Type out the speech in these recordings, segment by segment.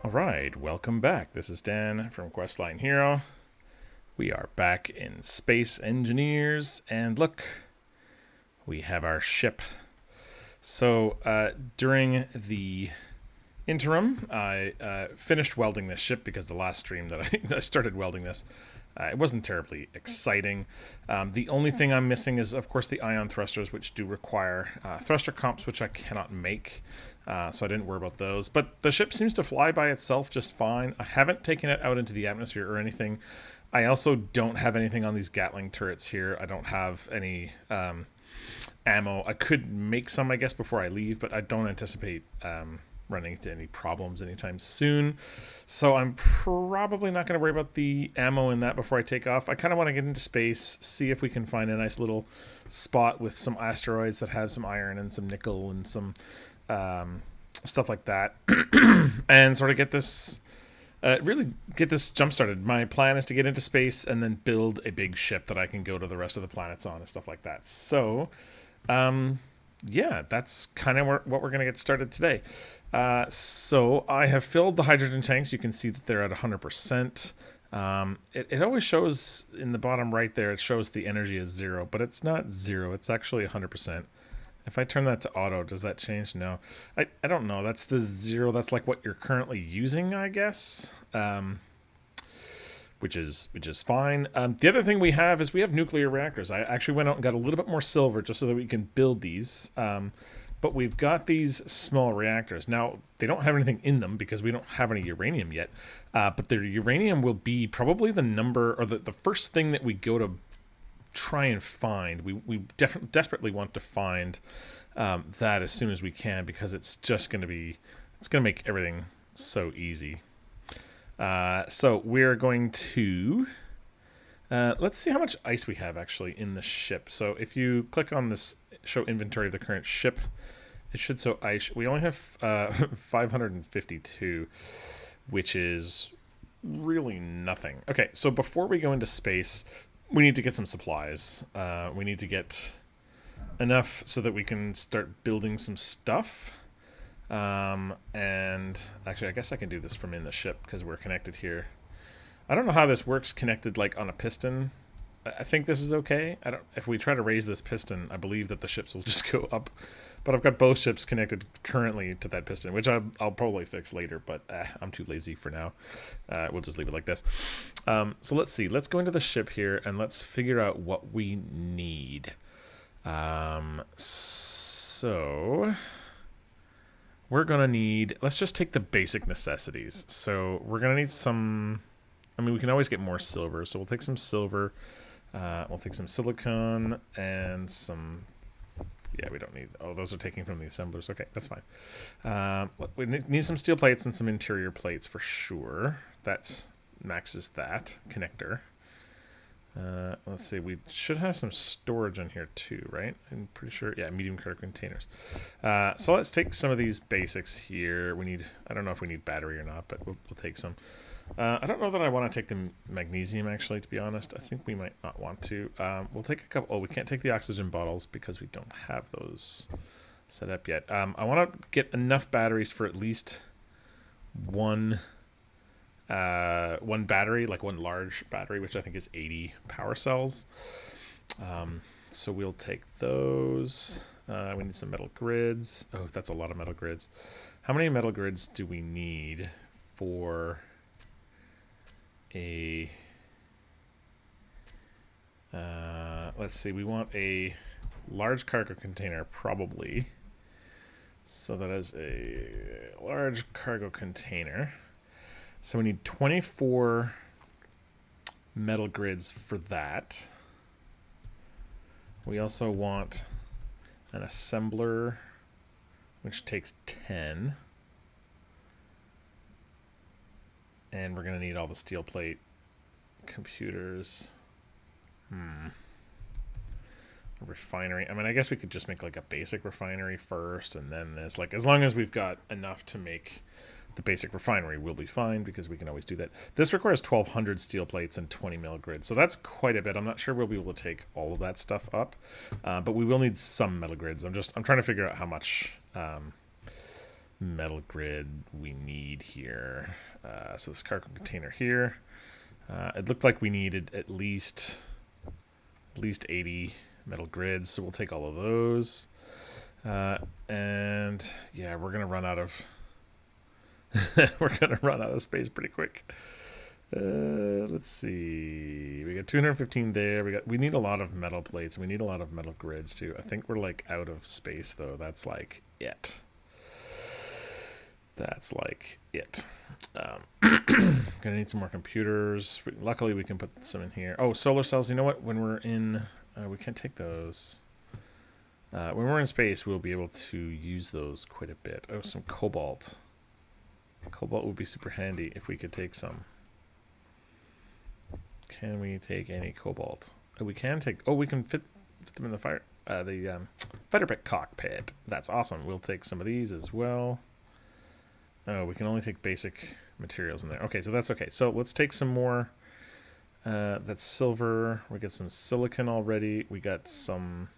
Alright, welcome back. This is Dan from Questline Hero. We are back in Space Engineers, and look, we have our ship. So, during the interim, I finished welding this ship because the last stream that I started welding this, it wasn't terribly exciting. The only thing I'm missing is, of course, the ion thrusters, which do require thruster comps, which I cannot make. So I didn't worry about those. But the ship seems to fly by itself just fine. I haven't taken it out into the atmosphere or anything. I also don't have anything on these Gatling turrets here. I don't have any ammo. I could make some, I guess, before I leave, but I don't anticipate running into any problems anytime soon. So I'm probably not going to worry about the ammo in that before I take off. I kind of want to get into space, see if we can find a nice little spot with some asteroids that have some iron and some nickel and some stuff like that, and sort of get this really get this jump started. My plan is to get into space and then build a big ship that I can go to the rest of the planets on and stuff like that. So yeah, that's kind of what we're going to get started today. So I have filled the hydrogen tanks. You can see that they're at 100%. It always shows in the bottom right there, it shows the energy is 0, but it's not 0. It's actually 100%. If I turn that to auto, does that change? No. I don't know. That's the 0. That's like what you're currently using, I guess. Which is fine. The other thing we have is we have nuclear reactors. I actually went out and got a little bit more silver just so that we can build these. But we've got these small reactors. Now, they don't have anything in them because we don't have any uranium yet. But the uranium will be probably the number, or the first thing that we go to try and find. We desperately want to find that as soon as we can, because it's just going to be, it's going to make everything so easy. So we're going to let's see how much ice we have actually in the ship. So if you click on this show inventory of the current ship, it should show ice. We only have 552, which is really nothing. Okay, so before we go into space, we need to get some supplies. We need to get enough so that we can start building some stuff. And actually, I guess I can do this from in the ship because we're connected here. I don't know how this works connected like on a piston. I think this is okay. If we try to raise this piston, I believe that the ships will just go up. But I've got both ships connected currently to that piston, which I'll probably fix later, but I'm too lazy for now. We'll just leave it like this. So let's see. Let's go into the ship here, and let's figure out what we need. So we're going to need... Let's just take the basic necessities. So we're going to need some... I mean, we can always get more silver, so we'll take some silver. We'll take some silicon and some... Yeah, we don't need... Oh, those are taking from the assemblers. Okay, that's fine. We need some steel plates and some interior plates for sure. That maxes that connector. Let's see. We should have some storage in here too, right? I'm pretty sure. Yeah, medium cargo containers. So let's take some of these basics here. We need... I don't know if we need battery or not, but we'll take some. I don't know that I want to take the magnesium, actually, to be honest. I think we might not want to. We'll take a couple... Oh, we can't take the oxygen bottles because we don't have those set up yet. I want to get enough batteries for at least one battery, like one large battery, which I think is 80 power cells. So we'll take those. We need some metal grids. Oh, that's a lot of metal grids. How many metal grids do we need for... let's see, we want a large cargo container, probably. So that is a large cargo container. So we need 24 metal grids for that. We also want an assembler, which takes 10. And we're going to need all the steel plate computers. A refinery. I mean, I guess we could just make like a basic refinery first and then this. Like, as long as we've got enough to make the basic refinery, we'll be fine because we can always do that. This requires 1,200 steel plates and 20 mil grids. So that's quite a bit. I'm not sure we'll be able to take all of that stuff up. But we will need some metal grids. I'm trying to figure out how much metal grid we need here. So this cargo container here. It looked like we needed at least 80 metal grids, so we'll take all of those. And yeah, we're gonna run out of space pretty quick. Let's see. We got 215 there. We need a lot of metal plates. We need a lot of metal grids too. I think we're like out of space though. That's like it. Gonna need some more computers. Luckily we can put some in here. Oh, solar cells. You know what? When we're in, we can't take those. When we're in space, we'll be able to use those quite a bit. Oh, some cobalt. Cobalt would be super handy if we could take some. Can we take any cobalt? Oh, we can take. Oh, we can fit them in the fighter pit cockpit. That's awesome. We'll take some of these as well. Oh, we can only take basic materials in there. Okay, so that's okay. So let's take some more. That's silver. We got some silicon already. We got some.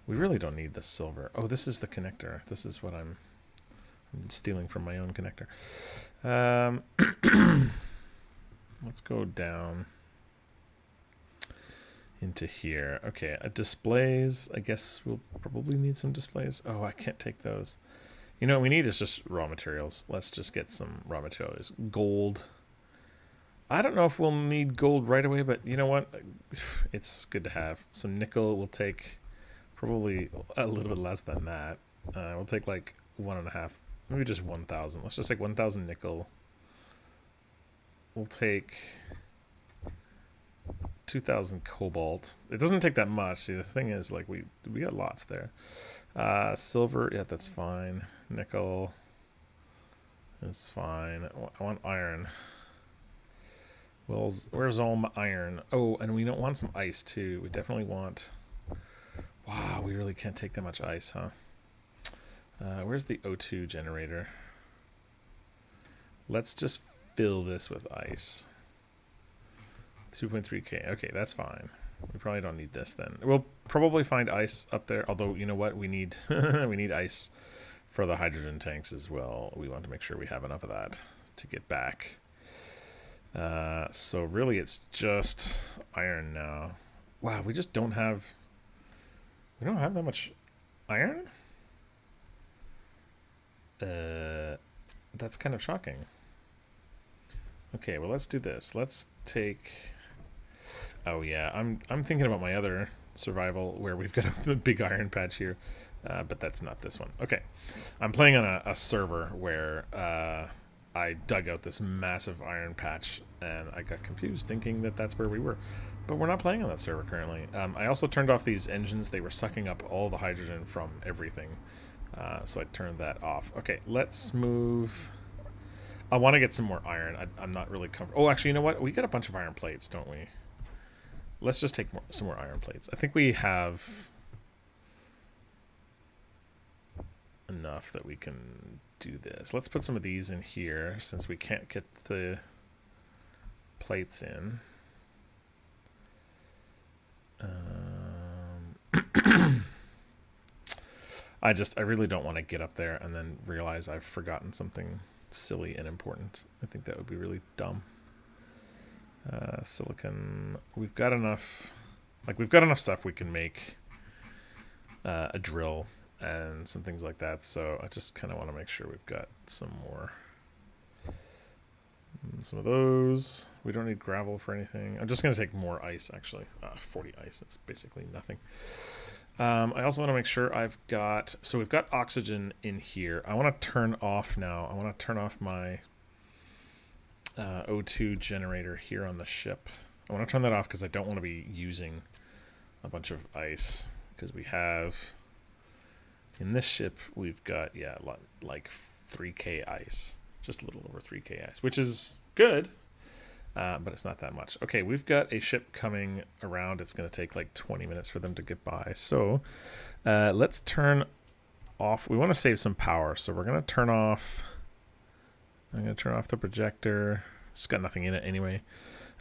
We really don't need the silver. Oh, this is the connector. This is what I'm stealing from my own connector. Let's go down into here. Okay, displays. I guess we'll probably need some displays. Oh, I can't take those. You know what we need is just raw materials. Let's just get some raw materials. Gold. I don't know if we'll need gold right away, but you know what? It's good to have. Some nickel we'll take probably a little bit less than that. We'll take like 1.5, maybe just 1,000. Let's just take 1,000 nickel. We'll take 2,000 cobalt. It doesn't take that much. See, the thing is, like, we got lots there. Silver, yeah, that's fine. Nickel is fine. I want iron. Well, where's all my iron? Oh, and we don't want some ice too. We definitely want. Wow, we really can't take that much ice, huh? Where's the O2 generator? Let's just fill this with ice. 2.3k. Okay, that's fine. We probably don't need this then. We'll probably find ice up there. Although, you know what? We need we need ice for the hydrogen tanks as well. We want to make sure we have enough of that to get back. So really, it's just iron now. Wow, we just don't have. We don't have that much iron. That's kind of shocking. Okay, well, let's do this. Let's take. Oh yeah, I'm thinking about my other survival where we've got a big iron patch here, but that's not this one. Okay, I'm playing on a server where I dug out this massive iron patch and I got confused thinking that that's where we were, but we're not playing on that server currently. I also turned off these engines. They were sucking up all the hydrogen from everything, so I turned that off. Okay, let's move. I want to get some more iron. I'm not really comfortable. Oh, actually, you know what? We got a bunch of iron plates, don't we? Let's just take some more iron plates. I think we have enough that we can do this. Let's put some of these in here since we can't get the plates in. I really don't want to get up there and then realize I've forgotten something silly and important. I think that would be really dumb. Silicon. We've got enough. Like, we've got enough stuff we can make a drill and some things like that. So I just kind of want to make sure we've got some more. Some of those. We don't need gravel for anything. I'm just going to take more ice, actually. 40 ice. That's basically nothing. I also want to make sure I've got. So we've got oxygen in here. I want to turn off now. I want to turn off my O2 generator here on the ship. I want to turn that off because I don't want to be using a bunch of ice, because we have in this ship we've got like 3k ice, just a little over 3k ice, which is good, but it's not that much. Okay, we've got a ship coming around. It's going to take like 20 minutes for them to get by, so let's turn off. We want to save some power, so we're going to turn off. I'm going to turn off the projector. It's got nothing in it anyway.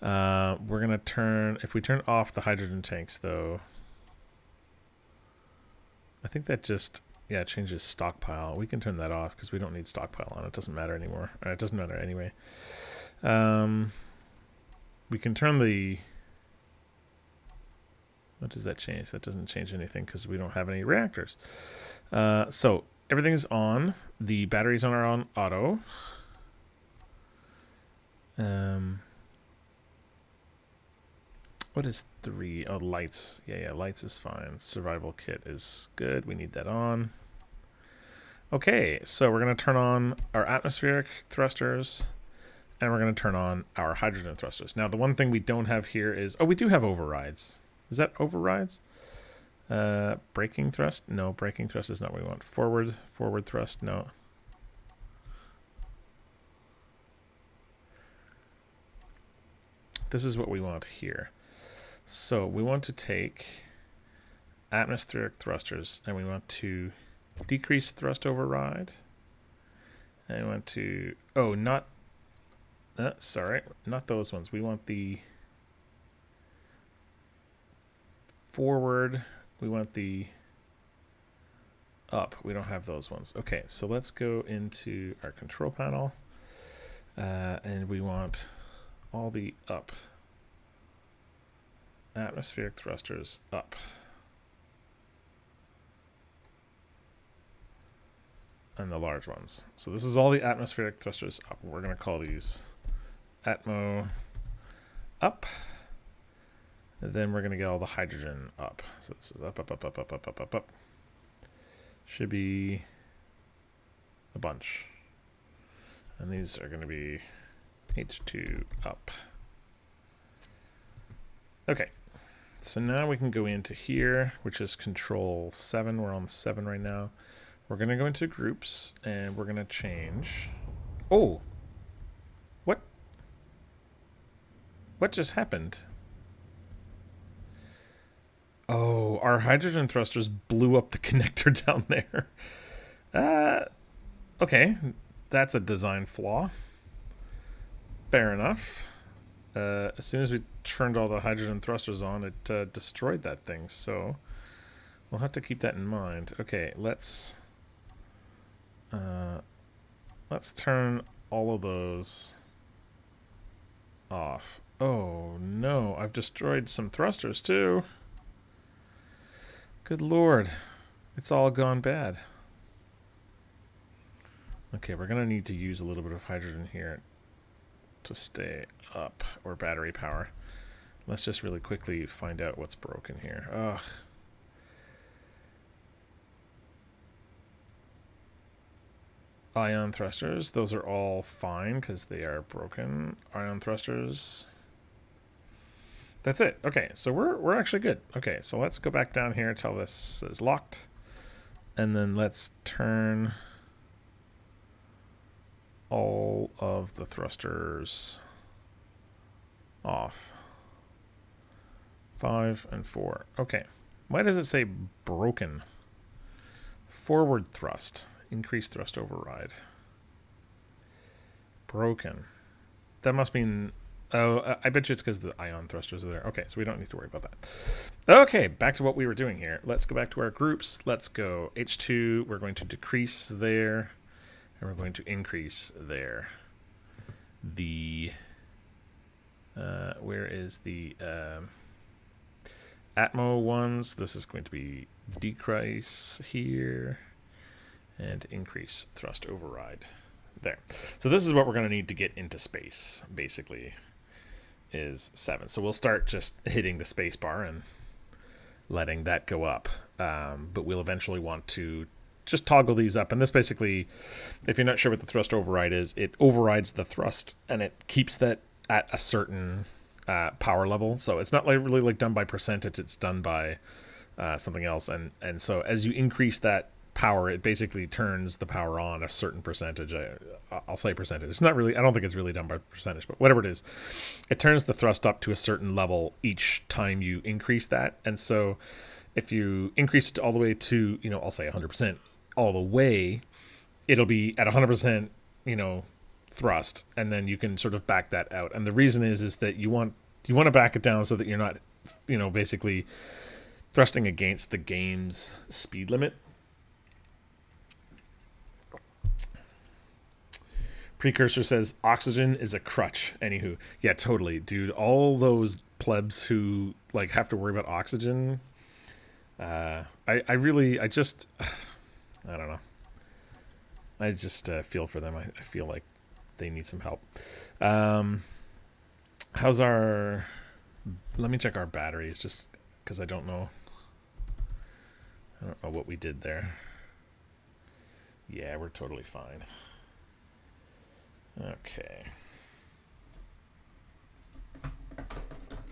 We're going to turn... If we turn off the hydrogen tanks, though... I think that just... Yeah, it changes stockpile. We can turn that off because we don't need stockpile on. It doesn't matter anymore. It doesn't matter anyway. We can turn the... What does that change? That doesn't change anything because we don't have any reactors. So everything's on. The batteries are on auto. What is 3? Oh, lights. Yeah, lights is fine. Survival kit is good. We need that on. Okay, so we're going to turn on our atmospheric thrusters, and we're going to turn on our hydrogen thrusters. Now, the one thing we don't have here is... Oh, we do have overrides. Is that overrides? Braking thrust? No, braking thrust is not what we want. Forward thrust? No. This is what we want here. So we want to take atmospheric thrusters, and we want to decrease thrust override. And we want to... Oh, not... sorry, not those ones. We want the... forward. We want the up. We don't have those ones. Okay, so let's go into our control panel, and we want all the up. Atmospheric thrusters up. And the large ones. So this is all the atmospheric thrusters up. We're going to call these Atmo up. And then we're going to get all the hydrogen up. So this is up, up, up, up, up, up, up, up, up. Should be a bunch. And these are going to be H2 up. Okay. So now we can go into here, which is control 7. We're on 7 right now. We're going to go into groups, and we're going to change. Oh! What? What just happened? Oh, our hydrogen thrusters blew up the connector down there. Okay, that's a design flaw. Fair enough. As soon as we turned all the hydrogen thrusters on, it destroyed that thing, so we'll have to keep that in mind. Okay, let's turn all of those off. Oh no, I've destroyed some thrusters too. Good lord, it's all gone bad. Okay, we're gonna need to use a little bit of hydrogen here to stay up, or battery power. Let's just really quickly find out what's broken here. Ugh. Ion thrusters, those are all fine because they are broken. Ion thrusters. That's it. Okay, so we're actually good. Okay, so let's go back down here, tell this is locked. And then let's turn all of the thrusters off. 5 and 4. Okay. Why does it say broken? Forward thrust. Increased thrust override. Broken. That must mean... Oh, I bet you it's because the ion thrusters are there. Okay, so we don't need to worry about that. Okay, back to what we were doing here. Let's go back to our groups. Let's go H2. We're going to decrease there. And we're going to increase there. The... where is the... Atmo ones? This is going to be decrease here. And increase thrust override. There. So this is what we're going to need to get into space, basically, is 7. So we'll start just hitting the space bar and letting that go up. But we'll eventually want to just toggle these up. And this basically, if you're not sure what the thrust override is, it overrides the thrust and it keeps that at a certain power level. So it's not really like done by percentage, it's done by something else. And so as you increase that power, it basically turns the power on a certain percentage. I'll say percentage. It's not really, I don't think it's really done by percentage, but whatever it is, it turns the thrust up to a certain level each time you increase that. And so if you increase it all the way to, you know, I'll say 100% all the way, it'll be at 100%, you know, thrust, and then you can sort of back that out. And the reason is that you want to back it down so that you're not, you know, basically thrusting against the game's speed limit. Precursor says oxygen is a crutch. Anywho, yeah, totally, dude. All those plebs who like have to worry about oxygen. I just, I don't know. I just feel for them. I feel like they need some help. How's our? Let me check our batteries, just because I don't know. I don't know what we did there. Yeah, we're totally fine. Okay.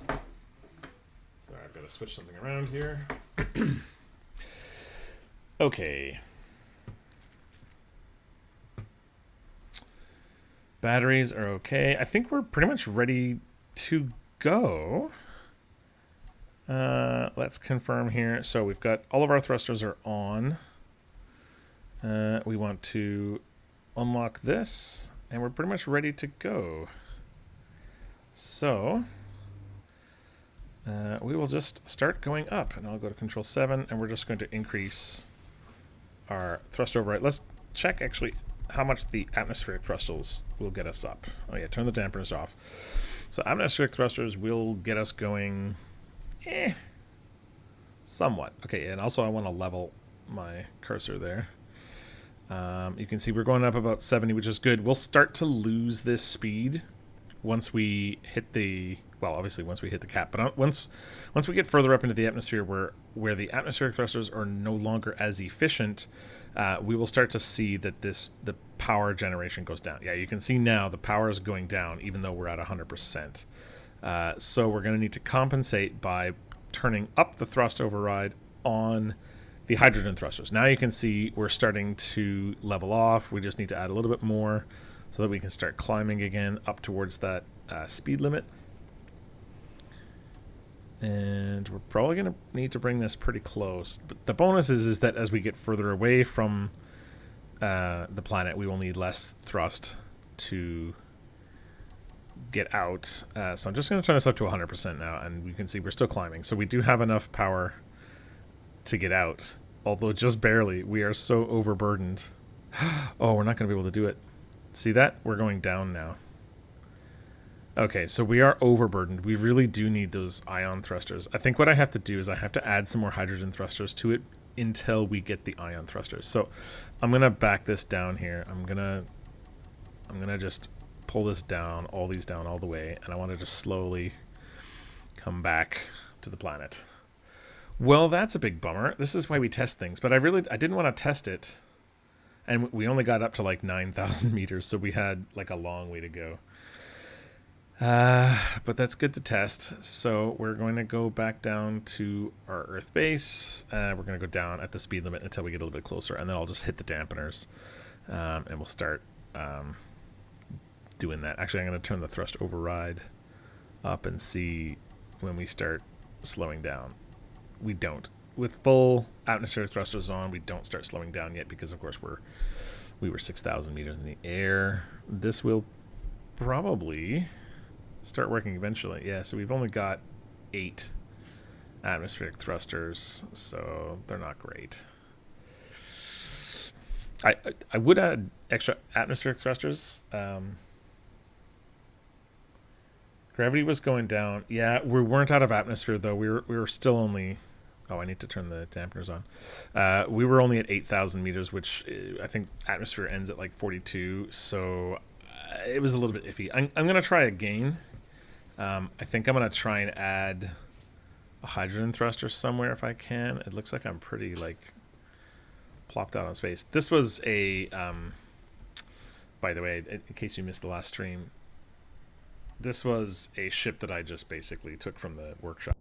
Sorry, I've got to switch something around here. Okay. Batteries are okay. I think we're pretty much ready to go. Let's confirm here. So we've got all of our thrusters are on. We want to unlock this, and we're pretty much ready to go. So we will just start going up, and I'll go to Control 7, and we're just going to increase our thrust override. Let's check actually how much the atmospheric thrusters will get us up. Oh yeah, turn the dampeners off. So atmospheric thrusters will get us going somewhat. Okay, and also I want to level my cursor there. You can see we're going up about 70, which is good. We'll start to lose this speed once we hit the, well, obviously once we hit the cap, but once we get further up into the atmosphere where the atmospheric thrusters are no longer as efficient, we will start to see that the power generation goes down. Yeah, you can see now the power is going down even though we're at 100%. So we're going to need to compensate by turning up the thrust override on the hydrogen thrusters. Now you can see we're starting to level off. We just need to add a little bit more so that we can start climbing again up towards that speed limit. And we're probably going to need to bring this pretty close. But the bonus is that as we get further away from the planet, we will need less thrust to get out. So I'm just going to turn this up to 100% now, and you can see we're still climbing. So we do have enough power to get out, although just barely. We are so overburdened. Oh, we're not going to be able to do it. See that? We're going down now. Okay, so we are overburdened. We really do need those ion thrusters. I think what I have to do is I have to add some more hydrogen thrusters to it until we get the ion thrusters. So I'm going to back this down here. I'm going to just pull this down, all these down all the way, and I want to just slowly come back to the planet. Well, that's a big bummer. This is why we test things, but I didn't want to test it, and we only got up to like 9,000 meters, so we had like a long way to go. But that's good to test. So we're going to go back down to our Earth base. We're going to go down at the speed limit until we get a little bit closer, and then I'll just hit the dampeners, and we'll start doing that. Actually, I'm going to turn the thrust override up and see when we start slowing down. We don't. With full atmospheric thrusters on, we don't start slowing down yet because, of course, we were 6,000 meters in the air. This will probably start working eventually. Yeah, so we've only got 8 atmospheric thrusters, so they're not great. I would add extra atmospheric thrusters. Gravity was going down. Yeah, we weren't out of atmosphere though. We were still only. Oh, I need to turn the dampeners on. We were only at 8,000 meters, which I think atmosphere ends at like 42. So it was a little bit iffy. I'm going to try again. I think I'm going to try and add a hydrogen thruster somewhere if I can. It looks like I'm pretty like plopped out on space. This was a, by the way, in case you missed the last stream, this was a ship that I just basically took from the workshop.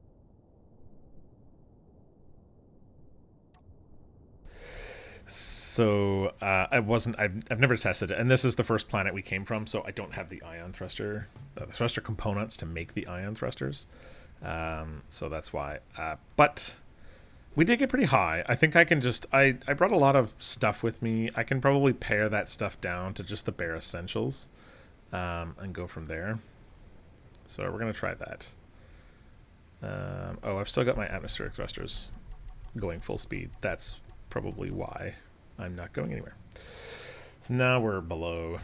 So I've never tested it, and this is the first planet we came from, so I don't have the ion thruster, thruster components to make the ion thrusters. So that's why. But we did get pretty high. I think I can just, I brought a lot of stuff with me. I can probably pare that stuff down to just the bare essentials, and go from there. So we're going to try that. Oh, I've still got my atmospheric thrusters going full speed. That's probably why I'm not going anywhere. So now we're below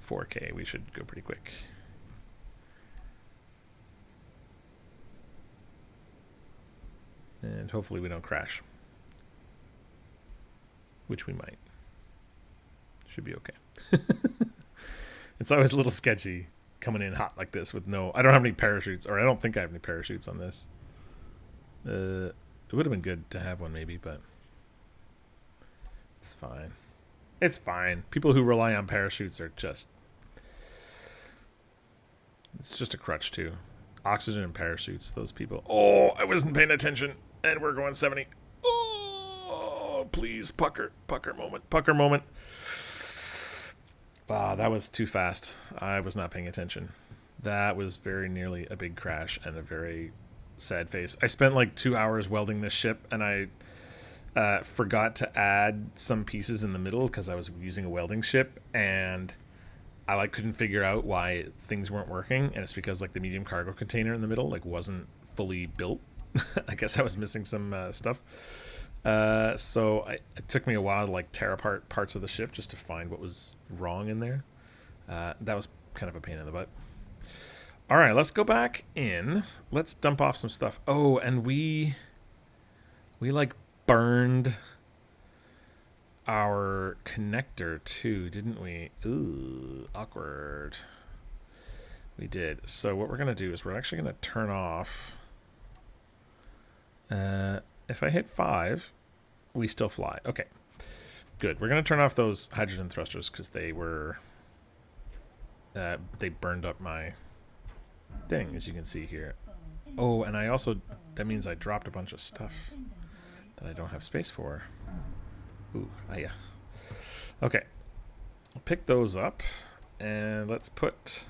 4K. We should go pretty quick. And hopefully we don't crash. Which we might. Should be okay. It's always a little sketchy coming in hot like this with no... I don't have any parachutes, or I don't think I have any parachutes on this. It would have been good to have one maybe, but it's fine. It's fine. People who rely on parachutes are just... It's just a crutch too. Oxygen and parachutes, those people. Oh, I wasn't paying attention. And we're going 70. Oh, please, pucker. Pucker moment. Pucker moment. Wow, that was too fast. I was not paying attention. That was very nearly a big crash and a very sad face. I spent like 2 hours welding this ship, and I forgot to add some pieces in the middle because I was using a welding ship, and I like couldn't figure out why things weren't working, and it's because like the medium cargo container in the middle like wasn't fully built. I guess I was missing some stuff. So it took me a while to like tear apart parts of the ship just to find what was wrong in there. That was kind of a pain in the butt. All right, let's go back in. Let's dump off some stuff. Oh, and we like burned our connector too, didn't we? Ooh, awkward. We did. So what we're going to do is we're actually going to turn off... if I hit 5, we still fly. Okay, good. We're going to turn off those hydrogen thrusters because they were... they burned up my thing, as you can see here. Oh, and I also... That means I dropped a bunch of stuff that I don't have space for. Ooh, yeah. Okay. I'll pick those up, and let's put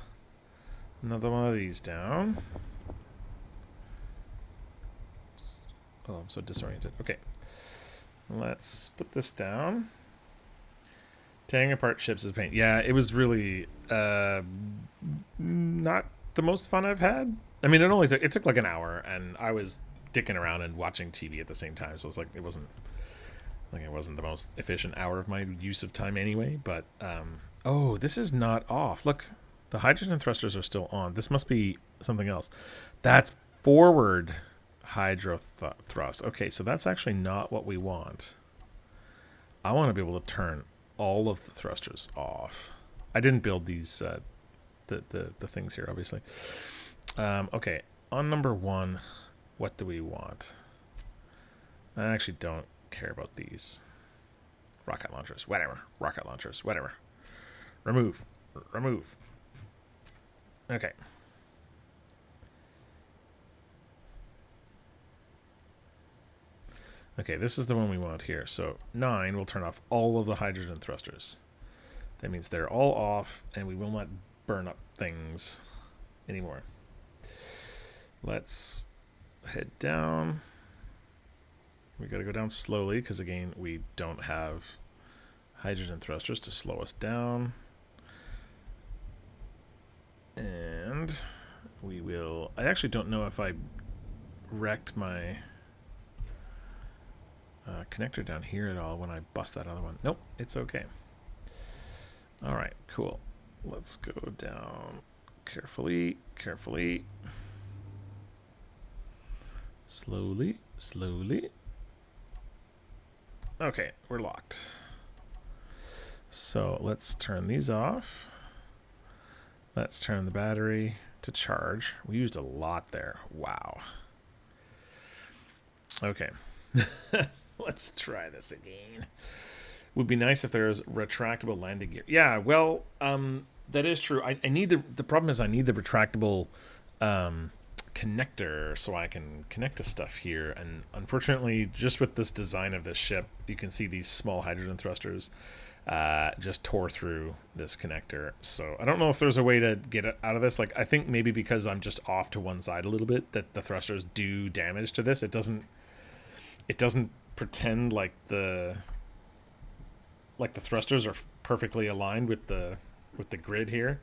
another one of these down. Oh, I'm so disoriented. Okay. Let's put this down. Tearing apart ships is pain. Yeah, it was really not the most fun I've had. I mean, it took like an hour, and I was dicking around and watching TV at the same time, so it's like it wasn't the most efficient hour of my use of time anyway. But oh, this is not off. Look, the hydrogen thrusters are still on. This must be something else. That's forward hydro thrust. Okay, so that's actually not what we want. I want to be able to turn all of the thrusters off. I didn't build these the things here, obviously. Okay, on number 1, what do we want? I actually don't care about these. Rocket launchers, whatever. Rocket launchers, whatever. Remove. Okay. Okay, this is the one we want here. So 9 will turn off all of the hydrogen thrusters. That means they're all off, and we will not burn up things anymore. Let's head down. We got to go down slowly because, again, we don't have hydrogen thrusters to slow us down. And we will... I actually don't know if I wrecked my connector down here at all when I bust that other one. Nope, it's okay. All right, cool. Let's go down carefully. Slowly. Okay, we're locked. So let's turn these off. Let's turn the battery to charge. We used a lot there. Wow. Okay. Let's try this again. Would be nice if there's retractable landing gear. Yeah, well, that is true. I need the problem is I need the retractable connector so I can connect to stuff here. And unfortunately, just with this design of this ship, you can see these small hydrogen thrusters just tore through this connector. So I don't know if there's a way to get it out of this. Like, I think maybe because I'm just off to one side a little bit, that the thrusters do damage to this. It doesn't pretend like the thrusters are perfectly aligned with the grid here.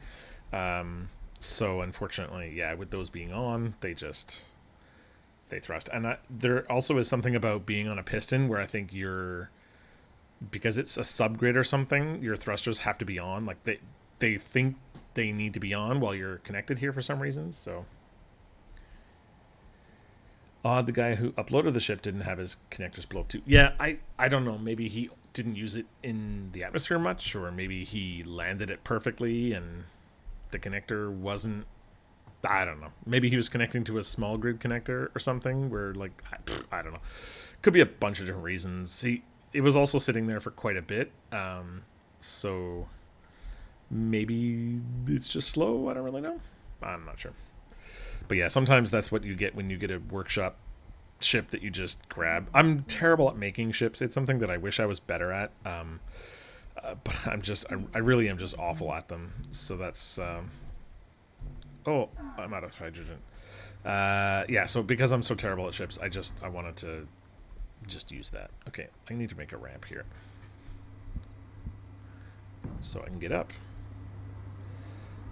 So unfortunately, yeah, with those being on, they thrust. And there also is something about being on a piston where I think because it's a subgrid or something, your thrusters have to be on. Like they think they need to be on while you're connected here for some reason. So odd, the guy who uploaded the ship didn't have his connectors blow up too. Yeah, I don't know. Maybe he didn't use it in the atmosphere much, or maybe he landed it perfectly and the connector wasn't. I don't know. Maybe he was connecting to a small grid connector or something where, like, I don't know. Could be a bunch of different reasons. It was also sitting there for quite a bit. So maybe it's just slow. I don't really know. I'm not sure. But yeah, sometimes that's what you get when you get a workshop ship that you just grab. I'm terrible at making ships. It's something that I wish I was better at. But I really am just awful at them. So that's... Oh, I'm out of hydrogen. Yeah, so because I'm so terrible at ships, I wanted to just use that. Okay, I need to make a ramp here. So I can get up.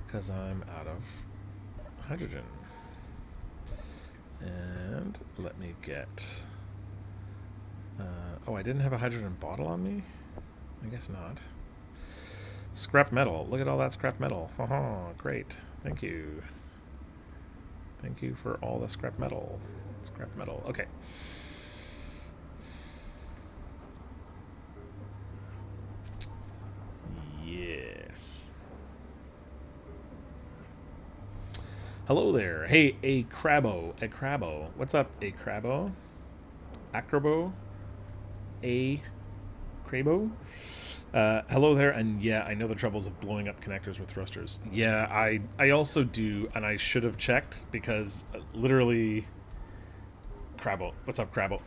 Because I'm out of hydrogen. And let me get... oh, I didn't have a hydrogen bottle on me? I guess not. Scrap metal. Look at all that scrap metal. Oh, great. Thank you. Thank you for all the scrap metal. Scrap metal. Okay. Yes. Hello there. Hey, a Crabbo. A Crabbo. What's up, a Crabbo? Acrobo? A Crabo? Hello there, and yeah, I know the troubles of blowing up connectors with thrusters. Yeah, I also do, and I should have checked, because literally... Crabbo. What's up, Crabbo?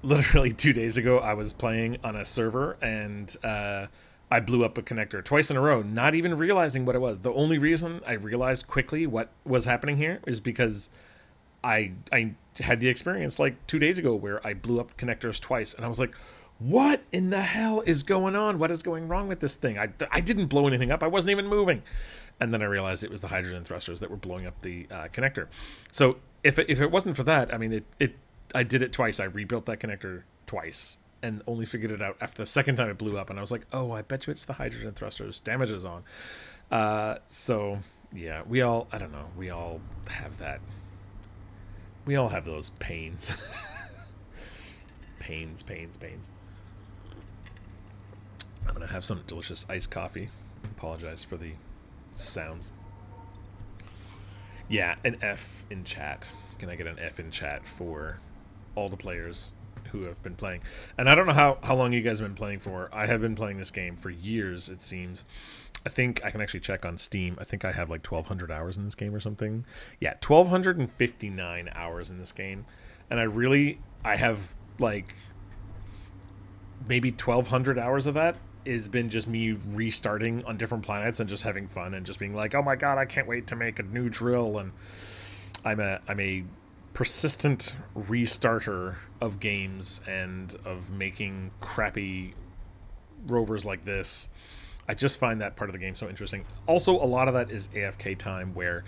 Literally 2 days ago, I was playing on a server, and I blew up a connector twice in a row, not even realizing what it was. The only reason I realized quickly what was happening here is because I had the experience like 2 days ago where I blew up connectors twice, and I was like... What in the hell is going on? What is going wrong with this thing? I didn't blow anything up. I wasn't even moving. And then I realized it was the hydrogen thrusters that were blowing up the connector. So if it wasn't for that, I mean, I did it twice. I rebuilt that connector twice and only figured it out after the second time it blew up. And I was like, oh, I bet you it's the hydrogen thrusters. Damage is on. So, yeah, we all have that. We all have those pains. Pains. I'm going to have some delicious iced coffee. Apologize for the sounds. Yeah, an F in chat. Can I get an F in chat for all the players who have been playing? And I don't know how long you guys have been playing for. I have been playing this game for years, it seems. I think I can actually check on Steam. I think I have like 1,200 hours in this game or something. Yeah, 1,259 hours in this game. And I have like maybe 1,200 hours of that has been just me restarting on different planets and just having fun and just being like, oh my god, I can't wait to make a new drill. And I'm a persistent restarter of games and of making crappy rovers like this. I just find that part of the game so interesting. Also, a lot of that is AFK time where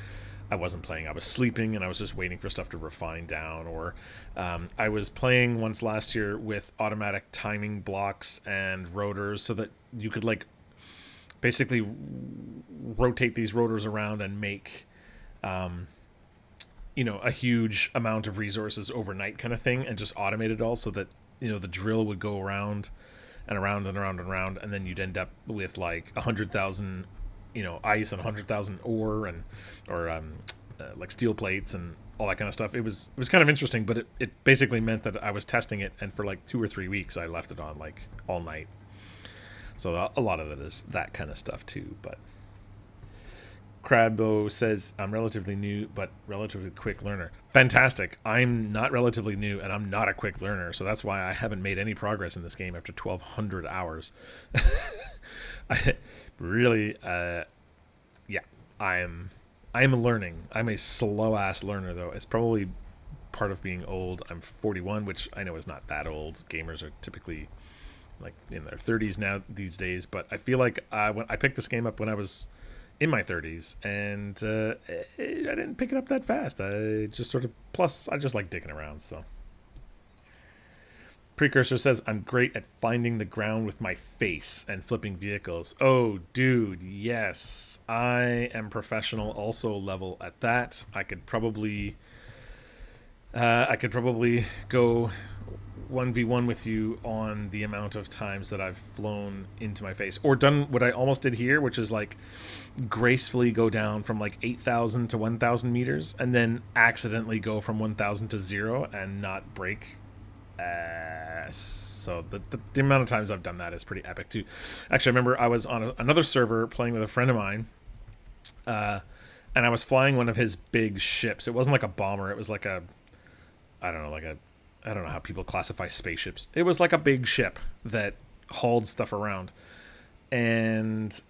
I wasn't playing. I was sleeping and I was just waiting for stuff to refine down. Or I was playing once last year with automatic timing blocks and rotors so that you could like basically rotate these rotors around and make a huge amount of resources overnight kind of thing, and just automate it all so that the drill would go around and around and around and around, and then you'd end up with like 100,000 ice and 100,000 ore or like steel plates and all that kind of stuff. It was kind of interesting, but it basically meant that I was testing it, and for like 2 or 3 weeks I left it on like all night. So a lot of it is that kind of stuff too. But Crabbo says, I'm relatively new, but relatively quick learner. Fantastic. I'm not relatively new, and I'm not a quick learner, so that's why I haven't made any progress in this game after 1,200 hours. I'm learning. I'm a slow-ass learner, though. It's probably part of being old. I'm 41, which I know is not that old. Gamers are typically like in their 30s now these days, but I feel like when I picked this game up when I was in my 30s, and I didn't pick it up that fast. I just sort of, plus I just like dicking around, so Precursor says, I'm great at finding the ground with my face and flipping vehicles. Oh, dude, yes. I am professional, also level at that. I could probably go 1v1 with you on the amount of times that I've flown into my face. Or done what I almost did here, which is like gracefully go down from like 8,000 to 1,000 meters and then accidentally go from 1,000 to 0 and not break. So the amount of times I've done that is pretty epic too. Actually, I remember I was on another server playing with a friend of mine, and I was flying one of his big ships. It wasn't like a bomber. It was like a, I don't know how people classify spaceships. It was like a big ship that hauled stuff around. And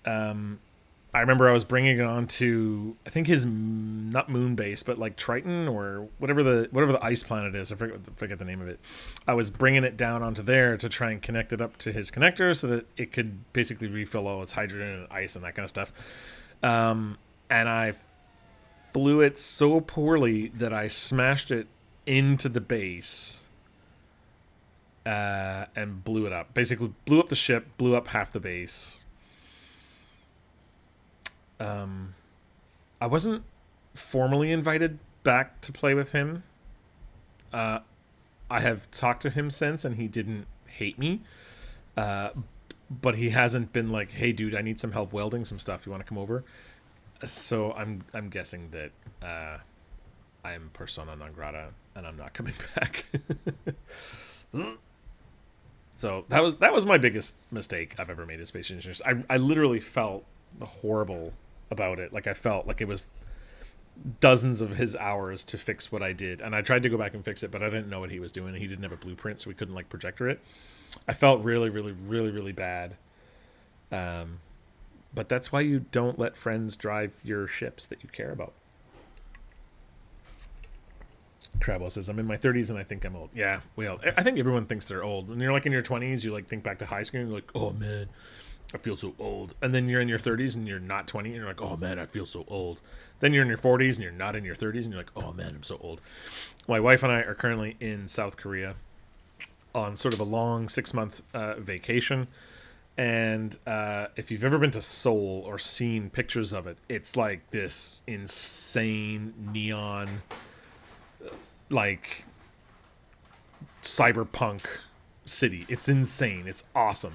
I remember I was bringing it on to, I think his, not moon base, but like Triton or whatever the ice planet is. I forget the name of it. I was bringing it down onto there to try and connect it up to his connector so that it could basically refill all its hydrogen and ice and that kind of stuff. And I flew it so poorly that I smashed it into the base and blew it up. Basically blew up the ship, blew up half the base. I wasn't formally invited back to play with him. I have talked to him since, and he didn't hate me. But he hasn't been like, "Hey, dude, I need some help welding some stuff. You want to come over?" So I'm guessing that I'm persona non grata, and I'm not coming back. So that was my biggest mistake I've ever made as Space Engineers. I literally felt horrible about it. Like I felt like it was dozens of his hours to fix what I did, and I tried to go back and fix it, but I didn't know what he was doing. He didn't have a blueprint, so we couldn't like projector it. I felt really, really, really, really bad. But that's why you don't let friends drive your ships that you care about. Crabbo says, I'm in my 30s and I think I'm old. Yeah, well, I think everyone thinks they're old. When you're like in your 20s, you like think back to high school and you're like, oh man, I feel so old. And then you're in your 30s and you're not 20 and you're like, oh man, I feel so old. Then you're in your 40s and you're not in your 30s and you're like, oh man, I'm so old. My wife and I are currently in South Korea on sort of a long 6-month vacation. And if you've ever been to Seoul or seen pictures of it, it's like this insane neon, like cyberpunk city. It's insane. It's awesome.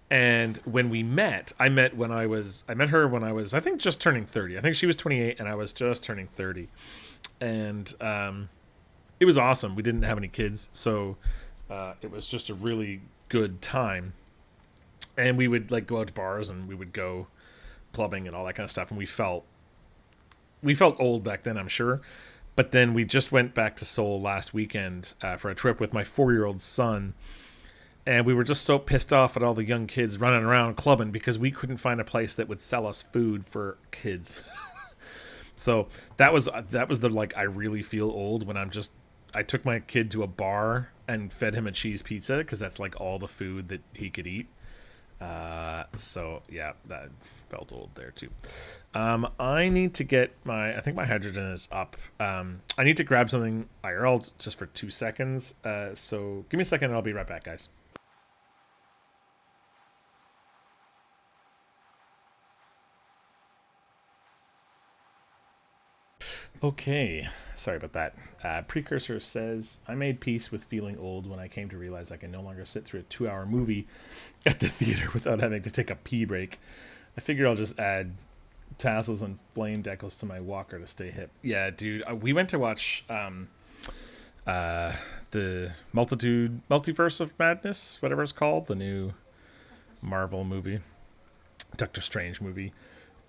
And when we met, I met her when I was, I think, just turning 30. I think she was 28 and I was just turning 30. And it was awesome. We didn't have any kids, so it was just a really good time. And we would like go out to bars and we would go clubbing and all that kind of stuff. And we felt old back then, I'm sure. But then we just went back to Seoul last weekend for a trip with my 4-year-old son. And we were just so pissed off at all the young kids running around clubbing because we couldn't find a place that would sell us food for kids. So that was the like, I really feel old when I took my kid to a bar and fed him a cheese pizza because that's like all the food that he could eat. So yeah, that felt old there too. I need to get I think my hydrogen is up. I need to grab something IRL just for 2 seconds. So give me a second and I'll be right back, guys. Okay, sorry about that. Precursor says, I made peace with feeling old when I came to realize I can no longer sit through a 2-hour movie at the theater without having to take a pee break. I figure I'll just add tassels and flame decals to my walker to stay hip. Yeah, dude, we went to watch the Multiverse of Madness, whatever it's called, the new Marvel movie, Doctor Strange movie,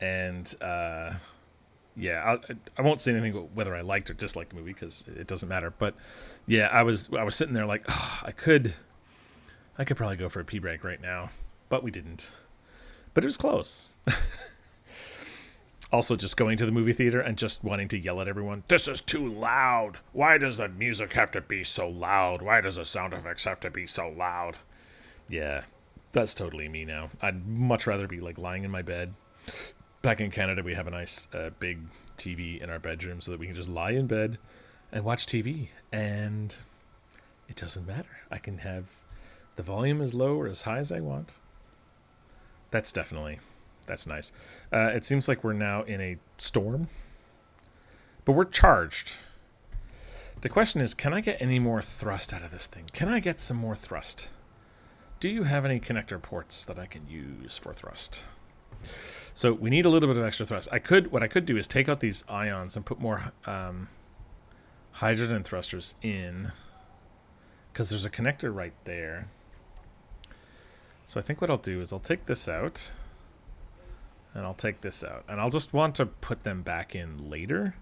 and yeah, I won't say anything about whether I liked or disliked the movie because it doesn't matter. But yeah, I was sitting there like, oh, I could probably go for a pee break right now, but we didn't. But it was close. Also, just going to the movie theater and just wanting to yell at everyone, this is too loud. Why does the music have to be so loud? Why does the sound effects have to be so loud? Yeah, that's totally me now. I'd much rather be like lying in my bed. Back in Canada, we have a nice big TV in our bedroom so that we can just lie in bed and watch TV and It doesn't matter. I can have the volume as low or as high as I want. That's nice. It seems like we're now in a storm, but we're charged. The question is, can I get any more thrust out of this thing? Can I get some more thrust? Do you have any connector ports that I can use for thrust? So we need a little bit of extra thrust. What I could do is take out these ions and put more hydrogen thrusters in, because there's a connector right there. So I think what I'll do is I'll take this out, and I'll take this out, and I'll just want to put them back in later.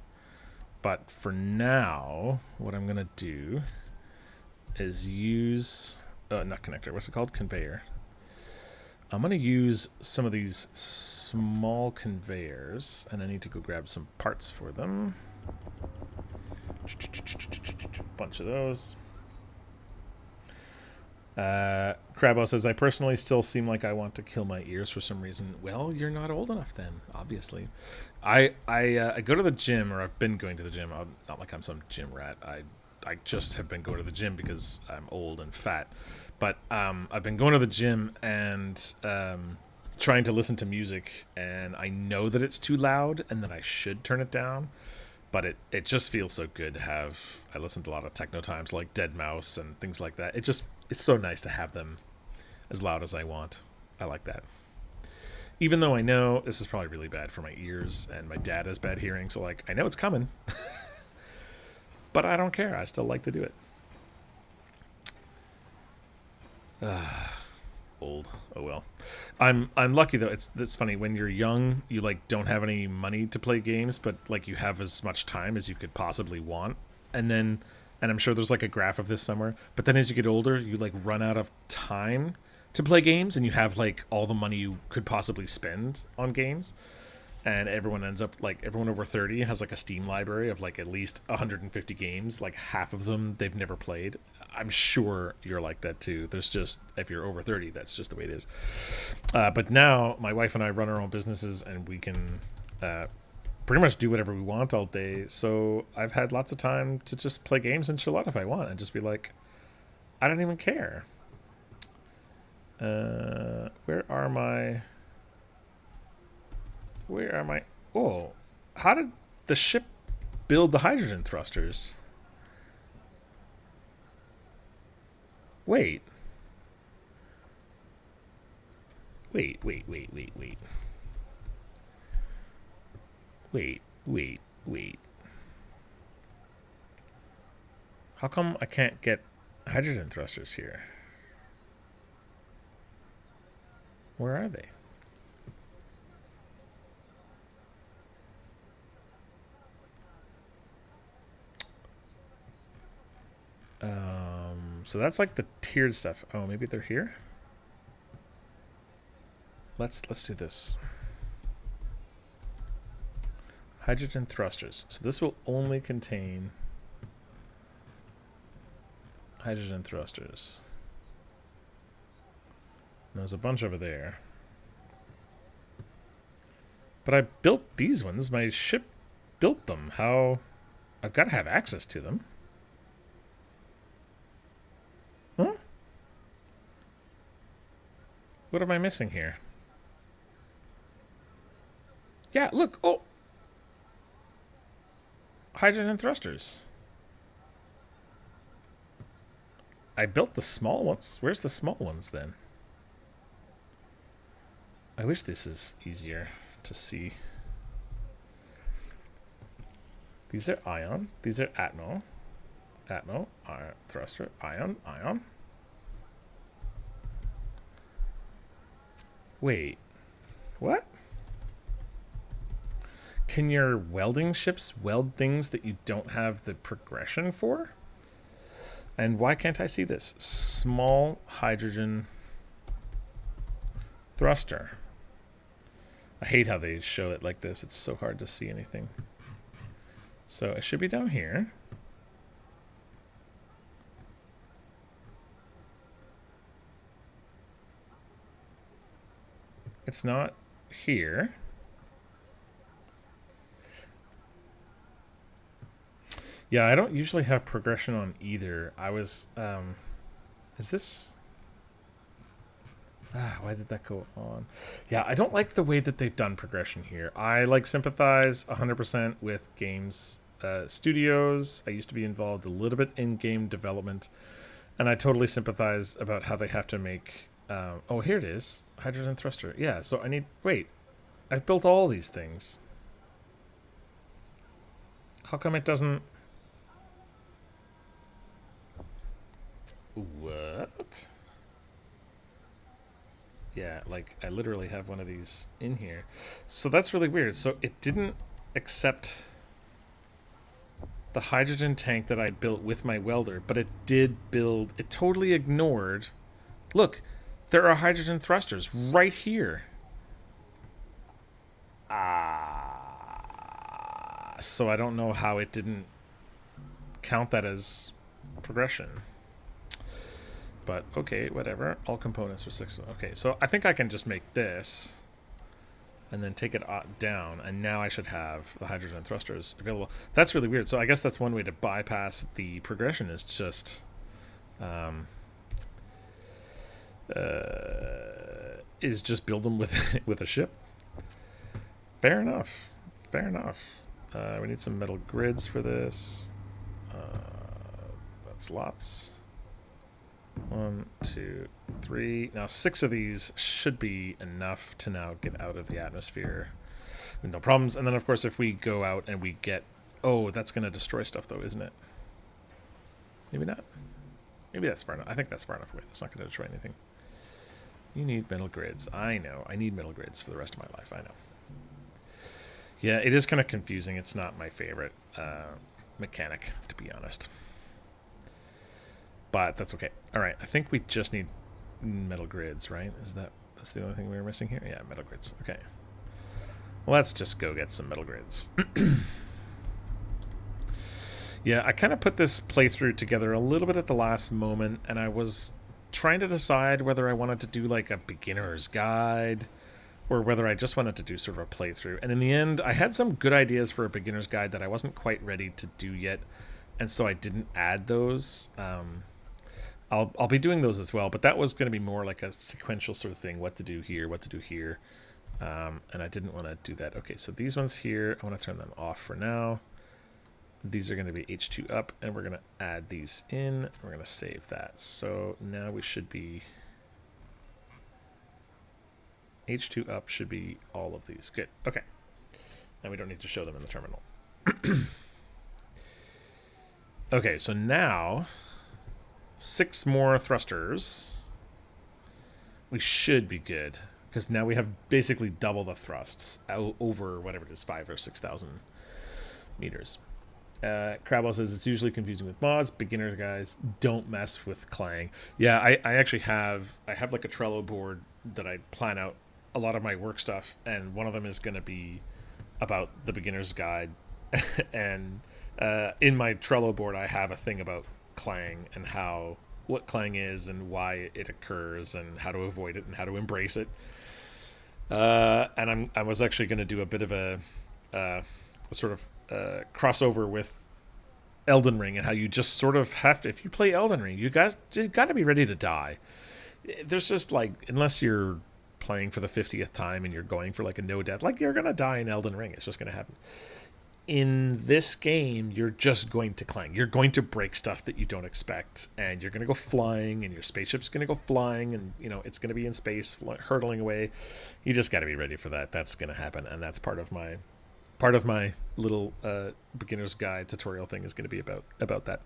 But for now, what I'm going to do is use... not connector. What's it called? Conveyor. I'm going to use some of these small conveyors, and I need to go grab some parts for them. Bunch of those. Crabo says, I personally still seem like I want to kill my ears for some reason. Well, you're not old enough then, obviously. I go to the gym, or I've been going to the gym. Not like I'm some gym rat. I just have been going to the gym because I'm old and fat. But I've been going to the gym and trying to listen to music, and I know that it's too loud and that I should turn it down. But it just feels so good to have... I listen to a lot of techno times like Deadmau5 and things like that. It's so nice to have them as loud as I want. I like that. Even though I know this is probably really bad for my ears, and my dad has bad hearing, so like I know it's coming. But I don't care. I still like to do it. Old. Oh well. I'm lucky though. It's funny when you're young, you like don't have any money to play games, but like you have as much time as you could possibly want. And I'm sure there's like a graph of this somewhere. But then as you get older, you like run out of time to play games, and you have like all the money you could possibly spend on games. And everyone ends up like everyone over 30 has like a Steam library of like at least 150 games. Like half of them they've never played. I'm sure you're like that too. There's just, if you're over 30, that's just the way it is. But now my wife and I run our own businesses, and we can pretty much do whatever we want all day. So I've had lots of time to just play games and chill out if I want, and just be like, I don't even care. Where are my... Oh, how did the ship build the hydrogen thrusters? Wait. Wait. How come I can't get hydrogen thrusters here? Where are they? So that's like the tiered stuff. Oh, maybe they're here? Let's do this. Hydrogen thrusters. So this will only contain hydrogen thrusters. And there's a bunch over there. But I built these ones. My ship built them. How? I've got to have access to them. Huh? What am I missing here? Yeah, look. Oh. Hydrogen thrusters. I built the small ones. Where's the small ones then? I wish this is easier to see. These are ion. These are atmo. Atmo, ion, thruster, ion, ion. Wait. What? Can your welding ships weld things that you don't have the progression for? And why can't I see this? Small hydrogen thruster. I hate how they show it like this. It's so hard to see anything. So it should be down here. It's not here. Yeah, I don't usually have progression on either. I was, is this... why did that go on? Yeah, I don't like the way that they've done progression here. I like sympathize 100% with games studios. I used to be involved a little bit in game development, and I totally sympathize about how they have to make... oh, here it is. Hydrogen thruster. Yeah, so I need... Wait, I've built all these things. How come it doesn't... What? Yeah, like I literally have one of these in here. So that's really weird. So it didn't accept the hydrogen tank that I built with my welder, but it did build... It totally ignored... Look, there are hydrogen thrusters right here. So I don't know how it didn't count that as progression. But okay, whatever. All components for 6. Okay, so I think I can just make this and then take it down, and now I should have the hydrogen thrusters available. That's really weird. So I guess that's one way to bypass the progression, is just build them with with a ship. Fair enough. Fair enough. We need some metal grids for this. That's lots. 1, 2, 3. Now 6 of these should be enough to now get out of the atmosphere with no problems. And then of course if we go out and we get... Oh, that's going to destroy stuff though, isn't it? Maybe not. Maybe that's far enough. I think that's far enough away. That's not going to destroy anything. You need metal grids. I know. I need metal grids for the rest of my life. I know. Yeah, it is kind of confusing. It's not my favorite mechanic, to be honest. But that's okay. All right, I think we just need metal grids, right? That's the only thing we were missing here? Yeah, metal grids. Okay. Well, let's just go get some metal grids. Yeah, I kind of put this playthrough together a little bit at the last moment, and I was trying to decide whether I wanted to do like a beginner's guide or whether I just wanted to do sort of a playthrough. And in the end, I had some good ideas for a beginner's guide that I wasn't quite ready to do yet, and so I didn't add those. I'll be doing those as well, but that was going to be more like a sequential sort of thing, what to do here, what to do here, and I didn't want to do that. Okay, so these ones here, I want to turn them off for now. These are going to be H2 up, and we're going to add these in. We're going to save that. So now we should be... H2 up should be all of these. Good. Okay. Now we don't need to show them in the terminal. Okay, so now 6 more thrusters. We should be good, because now we have basically double the thrusts over whatever it is, 5,000 or 6,000 meters. Crabwell says it's usually confusing with mods. Beginner guys, don't mess with Clang. Yeah, I actually have like a Trello board that I plan out a lot of my work stuff, and one of them is going to be about the beginner's guide. And in my Trello board, I have a thing about Clang and what Clang is and why it occurs and how to avoid it and how to embrace it. And I was actually going to do a bit of a sort of crossover with Elden Ring, and how you just sort of have to, if you play Elden Ring, you guys just got to be ready to die. There's just like, unless you're playing for the 50th time and you're going for like a no death, like you're gonna die in Elden Ring. It's just gonna happen. In this game, you're just going to clang. You're going to break stuff that you don't expect, and you're gonna go flying, and your spaceship's gonna go flying, and it's gonna be in space hurtling away. You just got to be ready for that. That's gonna happen, and that's part of my little beginner's guide tutorial thing is going to be about that.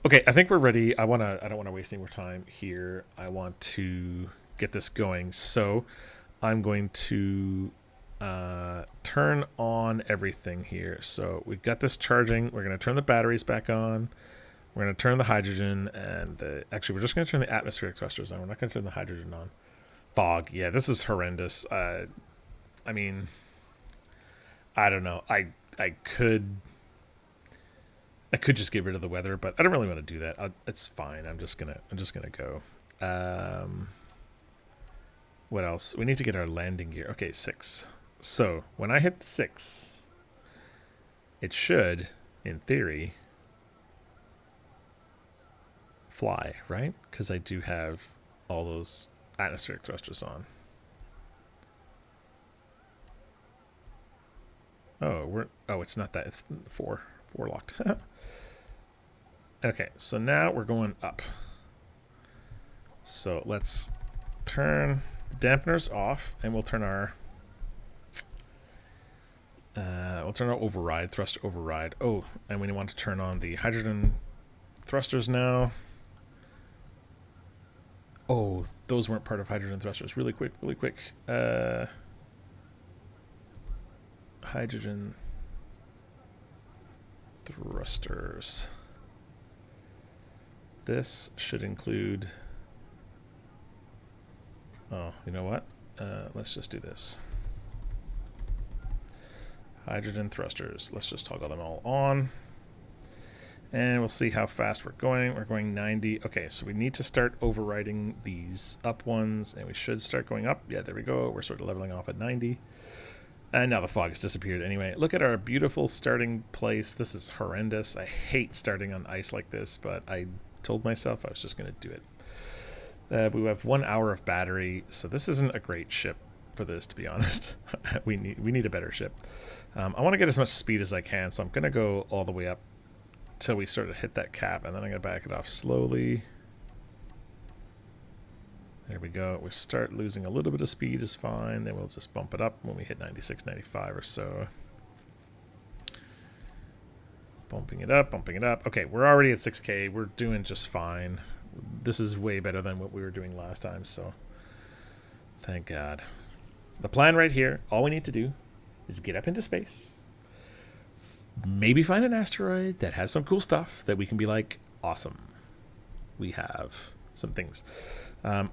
Okay, I think we're ready. I don't want to waste any more time here. I want to get this going. So I'm going to turn on everything here. So we've got this charging. We're going to turn the batteries back on. We're going to turn the hydrogen and actually we're just going to turn the atmospheric thrusters on. We're not going to turn the hydrogen on. Fog. Yeah, this is horrendous. I mean, I don't know. I could just get rid of the weather, but I don't really want to do that. It's fine. I'm just gonna go. What else? We need to get our landing gear. Okay, 6. So when I hit 6, it should, in theory, fly, right? Because I do have all those atmospheric thrusters on. Oh, it's not that. It's four locked. Okay, so now we're going up. So let's turn the dampeners off, and we'll turn our override, thrust override. Oh, and we want to turn on the hydrogen thrusters now. Oh, those weren't part of hydrogen thrusters. Really quick. Hydrogen thrusters. This should include... Oh, you know what? Let's just do this. Hydrogen thrusters. Let's just toggle them all on. And we'll see how fast we're going. We're going 90. Okay, so we need to start overriding these up ones, and we should start going up. Yeah, there we go. We're sort of leveling off at 90. And now the fog has disappeared anyway. Look at our beautiful starting place. This is horrendous. I hate starting on ice like this, but I told myself I was just going to do it. We have 1 hour of battery, so this isn't a great ship for this, to be honest. we need a better ship. I want to get as much speed as I can, so I'm going to go all the way up till we sort of hit that cap, and then I'm going to back it off slowly. There we go. We start losing a little bit of speed is fine. Then we'll just bump it up when we hit 96, 95 or so. Bumping it up. Okay, we're already at 6K. We're doing just fine. This is way better than what we were doing last time, so thank God. The plan right here, all we need to do is get up into space. Maybe find an asteroid that has some cool stuff that we can be like, awesome. We have some things. I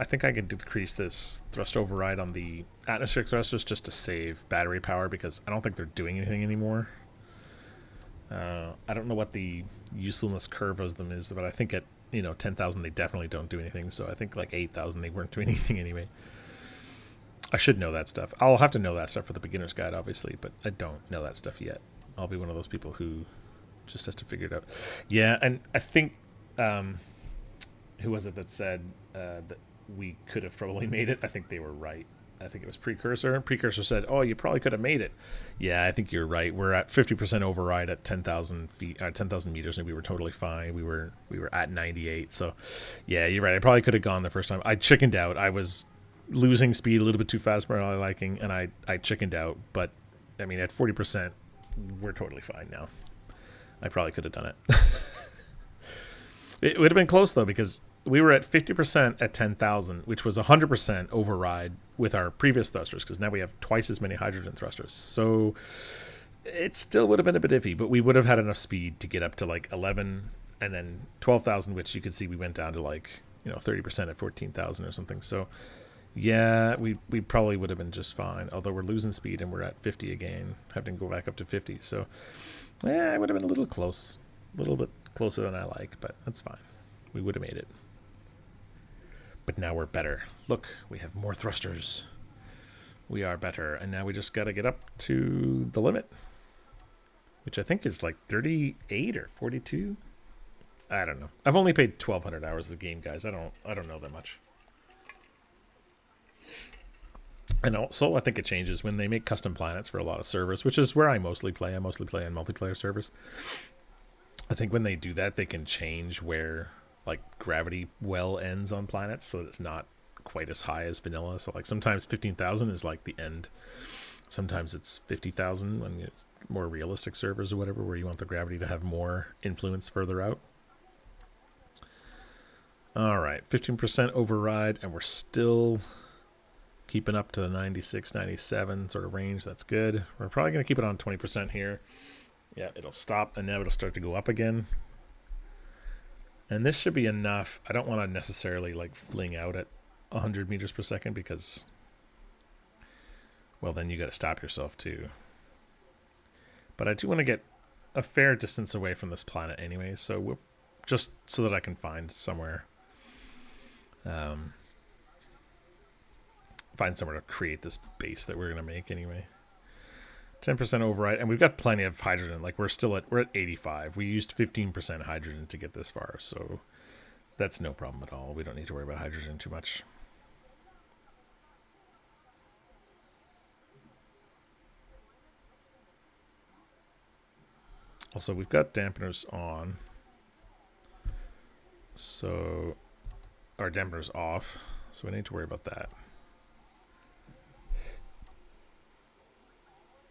think I can decrease this thrust override on the atmospheric thrusters just to save battery power, because I don't think they're doing anything anymore. I don't know what the usefulness curve of them is, but I think at 10,000 they definitely don't do anything. So I think like 8,000 they weren't doing anything anyway. I should know that stuff. I'll have to know that stuff for the beginner's guide, obviously, but I don't know that stuff yet. I'll be one of those people who just has to figure it out. Yeah, and I think who was it that said that we could have probably made it? I think they were right. I think it was Precursor. Precursor said, "Oh, you probably could have made it." Yeah, I think you're right. We're at 50% override at 10,000 feet, 10,000 meters, and we were totally fine. We were at 98. So, yeah, you're right. I probably could have gone the first time. I chickened out. I was losing speed a little bit too fast for my liking, and I chickened out. But I mean, at 40%, we're totally fine now. I probably could have done it. It would have been close though, because we were at 50% at 10,000, which was 100% override with our previous thrusters, because now we have twice as many hydrogen thrusters. So it still would have been a bit iffy, but we would have had enough speed to get up to like 11 and then 12,000, which you could see we went down to like 30% at 14,000 or something. So yeah, we probably would have been just fine, although we're losing speed and we're at 50 again, having to go back up to 50. So yeah, it would have been a little close, a little bit closer than I like, but that's fine. We would have made it. But now we're better. Look, we have more thrusters. We are better. And now we just got to get up to the limit, which I think is like 38 or 42. I don't know. I've only played 1,200 hours of the game, guys. I don't know that much. And also, I think it changes when they make custom planets for a lot of servers, which is where I mostly play. I mostly play on multiplayer servers. I think when they do that, they can change where like gravity well ends on planets, so that it's not quite as high as vanilla. So like sometimes 15,000 is like the end. Sometimes it's 50,000 when it's more realistic servers or whatever, where you want the gravity to have more influence further out. All right, 15% override, and we're still keeping up to the 96, 97 sort of range. That's good. We're probably going to keep it on 20% here. Yeah, it'll stop, and now it'll start to go up again. And this should be enough. I don't want to necessarily like fling out at 100 meters per second, because, well, then you got to stop yourself too. But I do want to get a fair distance away from this planet anyway, so we'll, just so that I can find somewhere. Find somewhere to create this base that we're going to make anyway. 10% override, and we've got plenty of hydrogen. Like we're at 85. We used 15% hydrogen to get this far, so That's no problem at all. We don't need to worry about hydrogen too much. Also, we've got dampeners on. So our dampener's off. So we need to worry about that.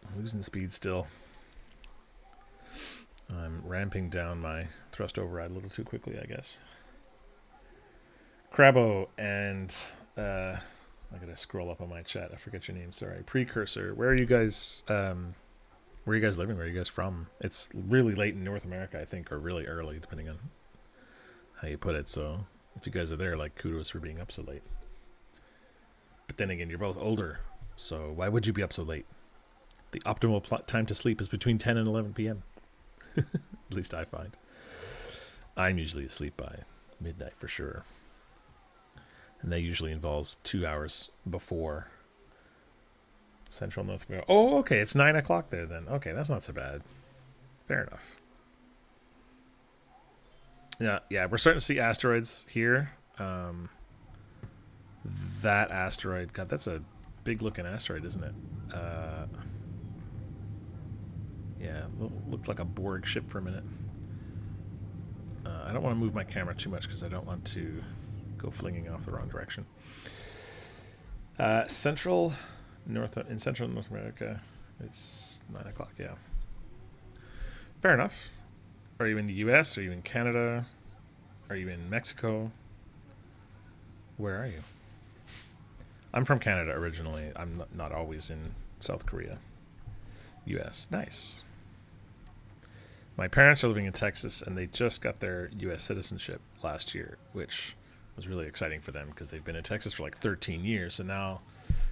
I'm losing speed still. I'm ramping down my thrust override a little too quickly, I guess. Crabbo and I gotta scroll up on my chat. I forget your name. Sorry. Precursor. Where are you guys? Where are you guys living? Where are you guys from? It's really late in North America, I think, or really early, depending on how you put it. So if you guys are there, like, kudos for being up so late. But then again, you're both older, so why would you be up so late? The optimal time to sleep is between 10 and 11 p.m. At least I find. I'm usually asleep by midnight for sure. And that usually involves 2 hours before Central North America. Oh, okay, it's 9 o'clock there then. Okay, that's not so bad. Fair enough. Yeah, we're starting to see asteroids here. That asteroid, God, that's a big looking asteroid, isn't it? Yeah, looked like a Borg ship for a minute. I don't want to move my camera too much because I don't want to go flinging off the wrong direction. Central North America, it's 9 o'clock. Yeah, fair enough. Are you in the U.S.? Are you in Canada? Are you in Mexico? Where are you? I'm from Canada originally. I'm not always in South Korea. U.S. Nice. My parents are living in Texas, and they just got their U.S. citizenship last year, which was really exciting for them because they've been in Texas for like 13 years, so now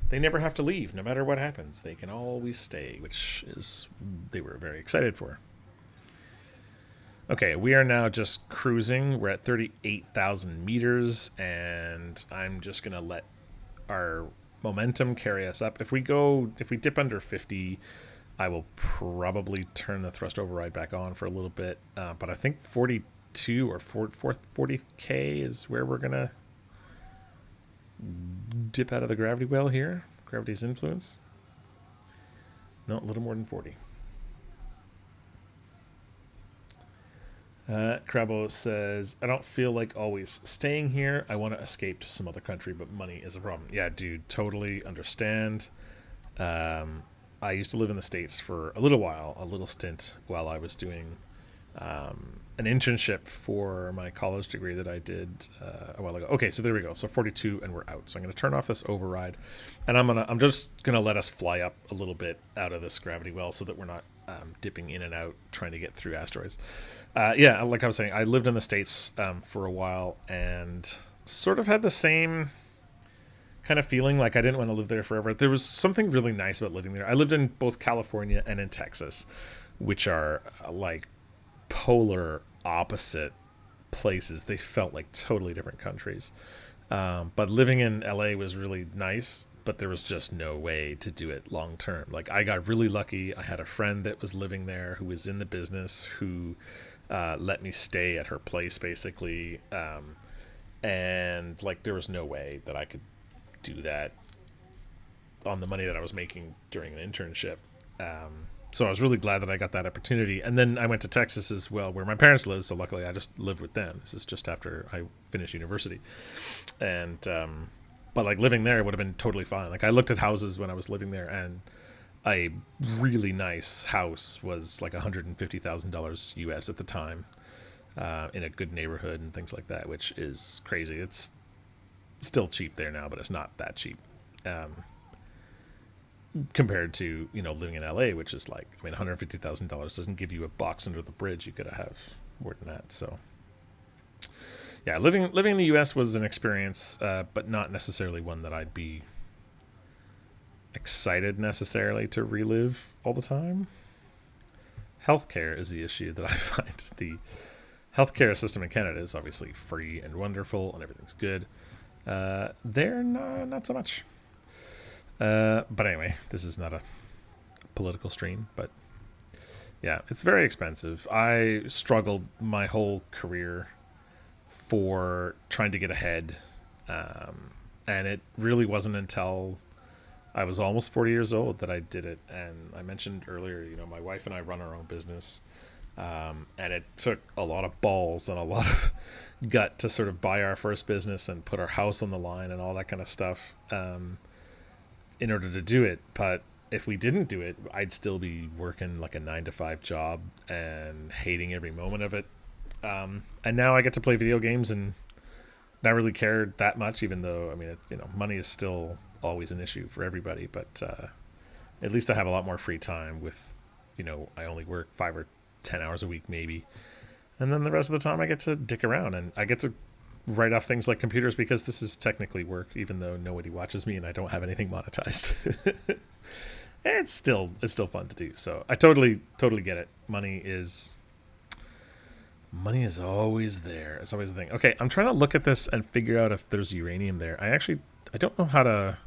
they never have to leave. No matter what happens, they can always stay, which is they were very excited for. Okay, we are now just cruising. We're at 38,000 meters, and I'm just going to let our momentum carry us up. If we dip under 50, I will probably turn the thrust override back on for a little bit. But I think 42 or 40K is where we're going to dip out of the gravity well here. Gravity's influence. No, a little more than 40. Crabbo says, I don't feel like always staying here. I want to escape to some other country, but money is a problem. Yeah, dude, totally understand. I used to live in the States for a little while, a little stint while I was doing an internship for my college degree that I did a while ago. Okay, so there we go. So 42 and we're out. So I'm going to turn off this override, and I'm just going to let us fly up a little bit out of this gravity well so that we're not dipping in and out trying to get through asteroids. Yeah, like I was saying, I lived in the States for a while and sort of had the same kind of feeling like I didn't want to live there forever. There was something really nice about living there. I lived in both California and in Texas, which are like polar opposite places. They felt like totally different countries. But living in LA was really nice, but there was just no way to do it long term. Like, I got really lucky. I had a friend that was living there who was in the business who let me stay at her place basically. And like, there was no way that I could do that on the money that I was making during an internship. So I was really glad that I got that opportunity. And then I went to Texas as well, where my parents live. So luckily I just lived with them. This is just after I finished university. And, but like living there would have been totally fine. Like, I looked at houses when I was living there, and a really nice house was like $150,000 US at the time, in a good neighborhood and things like that, which is crazy. It's still cheap there now, but it's not that cheap. Compared to, living in LA, which is like, I mean, $150,000 doesn't give you a box under the bridge. You gotta have more than that. So yeah, living in the US was an experience, but not necessarily one that I'd be excited necessarily to relive all the time. Healthcare is the issue that I find. The healthcare system in Canada is obviously free and wonderful and everything's good. There, not so much. But anyway, this is not a political stream, but yeah, it's very expensive. I struggled my whole career for trying to get ahead. And it really wasn't until I was almost 40 years old that I did it. And I mentioned earlier, my wife and I run our own business. And it took a lot of balls and a lot of gut to sort of buy our first business and put our house on the line and all that kind of stuff in order to do it. But if we didn't do it, I'd still be working like a 9-to-5 job and hating every moment of it. And now I get to play video games and not really care that much, even though, money is still always an issue for everybody. But at least I have a lot more free time with, I only work 5 or 10 hours a week maybe. And then the rest of the time I get to dick around and I get to write off things like computers, because this is technically work, even though nobody watches me and I don't have anything monetized. It's still fun to do. So I totally get it. Money is always there. It's always the thing. Okay, I'm trying to look at this and figure out if there's uranium there. I don't know how to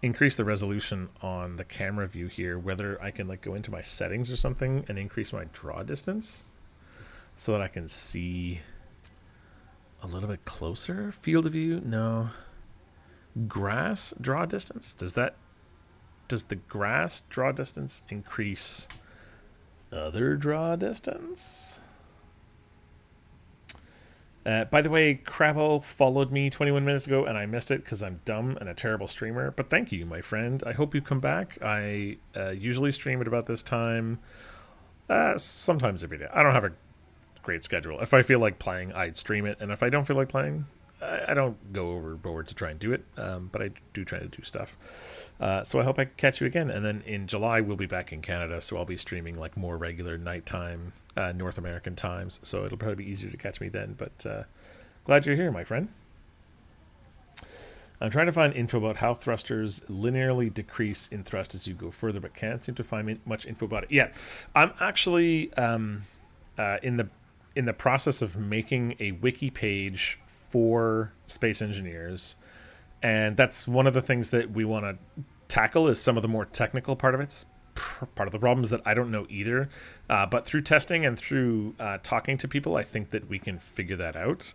increase the resolution on the camera view here, whether I can like go into my settings or something and increase my draw distance so that I can see a little bit closer. Field of view? No. Grass draw distance? Does the grass draw distance increase other draw distance? By the way, Crabbo followed me 21 minutes ago and I missed it because I'm dumb and a terrible streamer. But thank you, my friend. I hope you come back. I usually stream at about this time, sometimes every day. I don't have a great schedule. If I feel like playing, I'd stream it. And if I don't feel like playing, I don't go overboard to try and do it. But I do try to do stuff. So I hope I catch you again. And then in July, we'll be back in Canada. So I'll be streaming like more regular nighttime North American times, so it'll probably be easier to catch me then, but glad you're here, my friend. I'm trying to find info about how thrusters linearly decrease in thrust as you go further, but can't seem to find much info about it. Yeah, I'm actually in the process of making a wiki page for space engineers, and that's one of the things that we want to tackle is some of the more technical part of it. Part of the problem is that I don't know either, but through testing and through talking to people, I think that we can figure that out.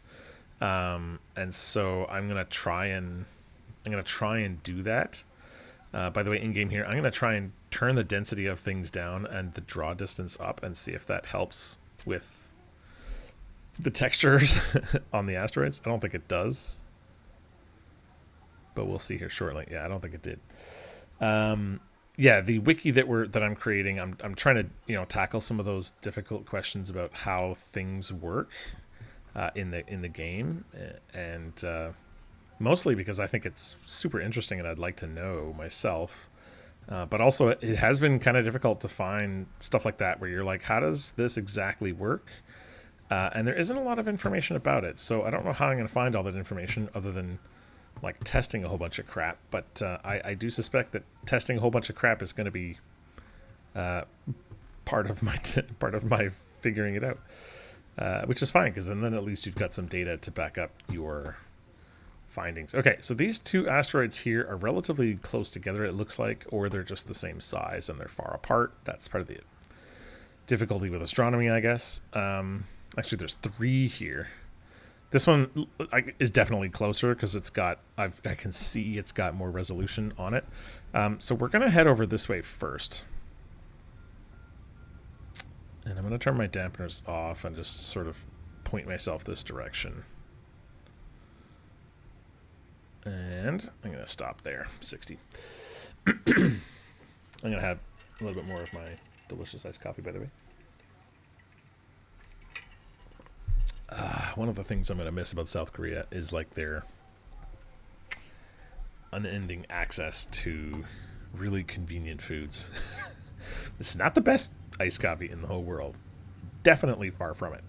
And so I'm gonna try and do that. By the way, in game here, I'm gonna try and turn the density of things down and the draw distance up, and see if that helps with the textures on the asteroids. I don't think it does, but we'll see here shortly. Yeah, I don't think it did. Yeah, the wiki that I'm creating, I'm trying to tackle some of those difficult questions about how things work in the game, and mostly because I think it's super interesting and I'd like to know myself. But also it has been kind of difficult to find stuff like that where you're like, how does this exactly work? And there isn't a lot of information about it, so I don't know how I'm going to find all that information other than like testing a whole bunch of crap. But I do suspect that testing a whole bunch of crap is going to be part of my figuring it out, which is fine, because then at least you've got some data to back up your findings. Okay, so these two asteroids here are relatively close together, it looks like, or they're just the same size and they're far apart. That's part of the difficulty with astronomy, I guess. Actually, there's 3 here. This one is definitely closer because it's got, I can see it's got more resolution on it. So we're going to head over this way first. And I'm going to turn my dampeners off and just sort of point myself this direction. And I'm going to stop there, 60. I'm going to have a little bit more of my delicious iced coffee, by the way. One of the things I'm going to miss about South Korea is like their unending access to really convenient foods. This is not the best iced coffee in the whole world. Definitely far from it.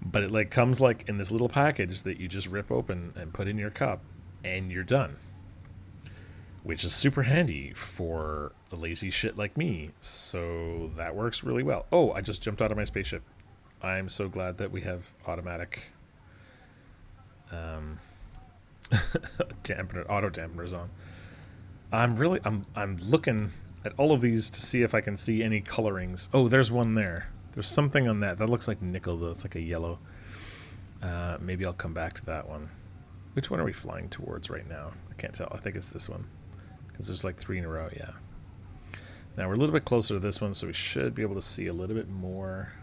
But it like comes like in this little package that you just rip open and put in your cup and you're done. Which is super handy for a lazy shit like me. So that works really well. Oh, I just jumped out of my spaceship. I'm so glad that we have automatic auto dampeners on. I'm looking at all of these to see if I can see any colorings. Oh, there's one there. There's something on that. That looks like nickel, though. It's like a yellow. Maybe I'll come back to that one. Which one are we flying towards right now? I can't tell. I think it's this one. Because there's like 3 in a row, yeah. Now we're a little bit closer to this one, so we should be able to see a little bit more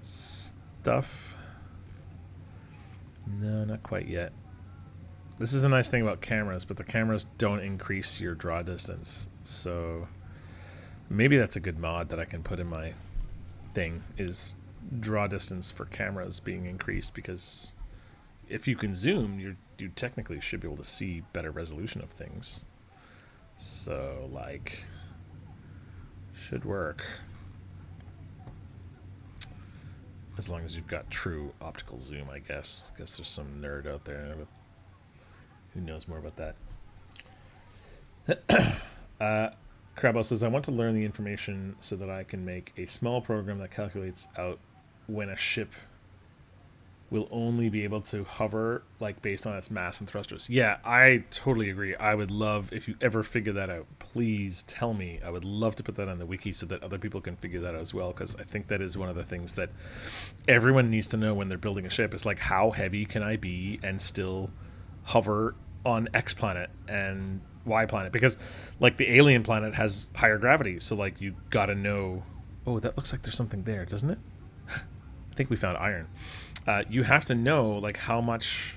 stuff. No, not quite yet. This is the nice thing about cameras, but the cameras don't increase your draw distance. So maybe that's a good mod that I can put in my thing, is draw distance for cameras being increased, because if you can zoom, you technically should be able to see better resolution of things. So, like, should work. As long as you've got true optical zoom, I guess. I guess there's some nerd out there who knows more about that. Crabo says, I want to learn the information so that I can make a small program that calculates out when a ship will only be able to hover, like, based on its mass and thrusters. Yeah, I totally agree. I would love, if you ever figure that out, please tell me. I would love to put that on the wiki so that other people can figure that out as well, because I think that is one of the things that everyone needs to know when they're building a ship. It's like, how heavy can I be and still hover on X planet and Y planet? Because, like, the alien planet has higher gravity, so, like, you gotta know... Oh, that looks like there's something there, doesn't it? I think we found iron. You have to know, like, how much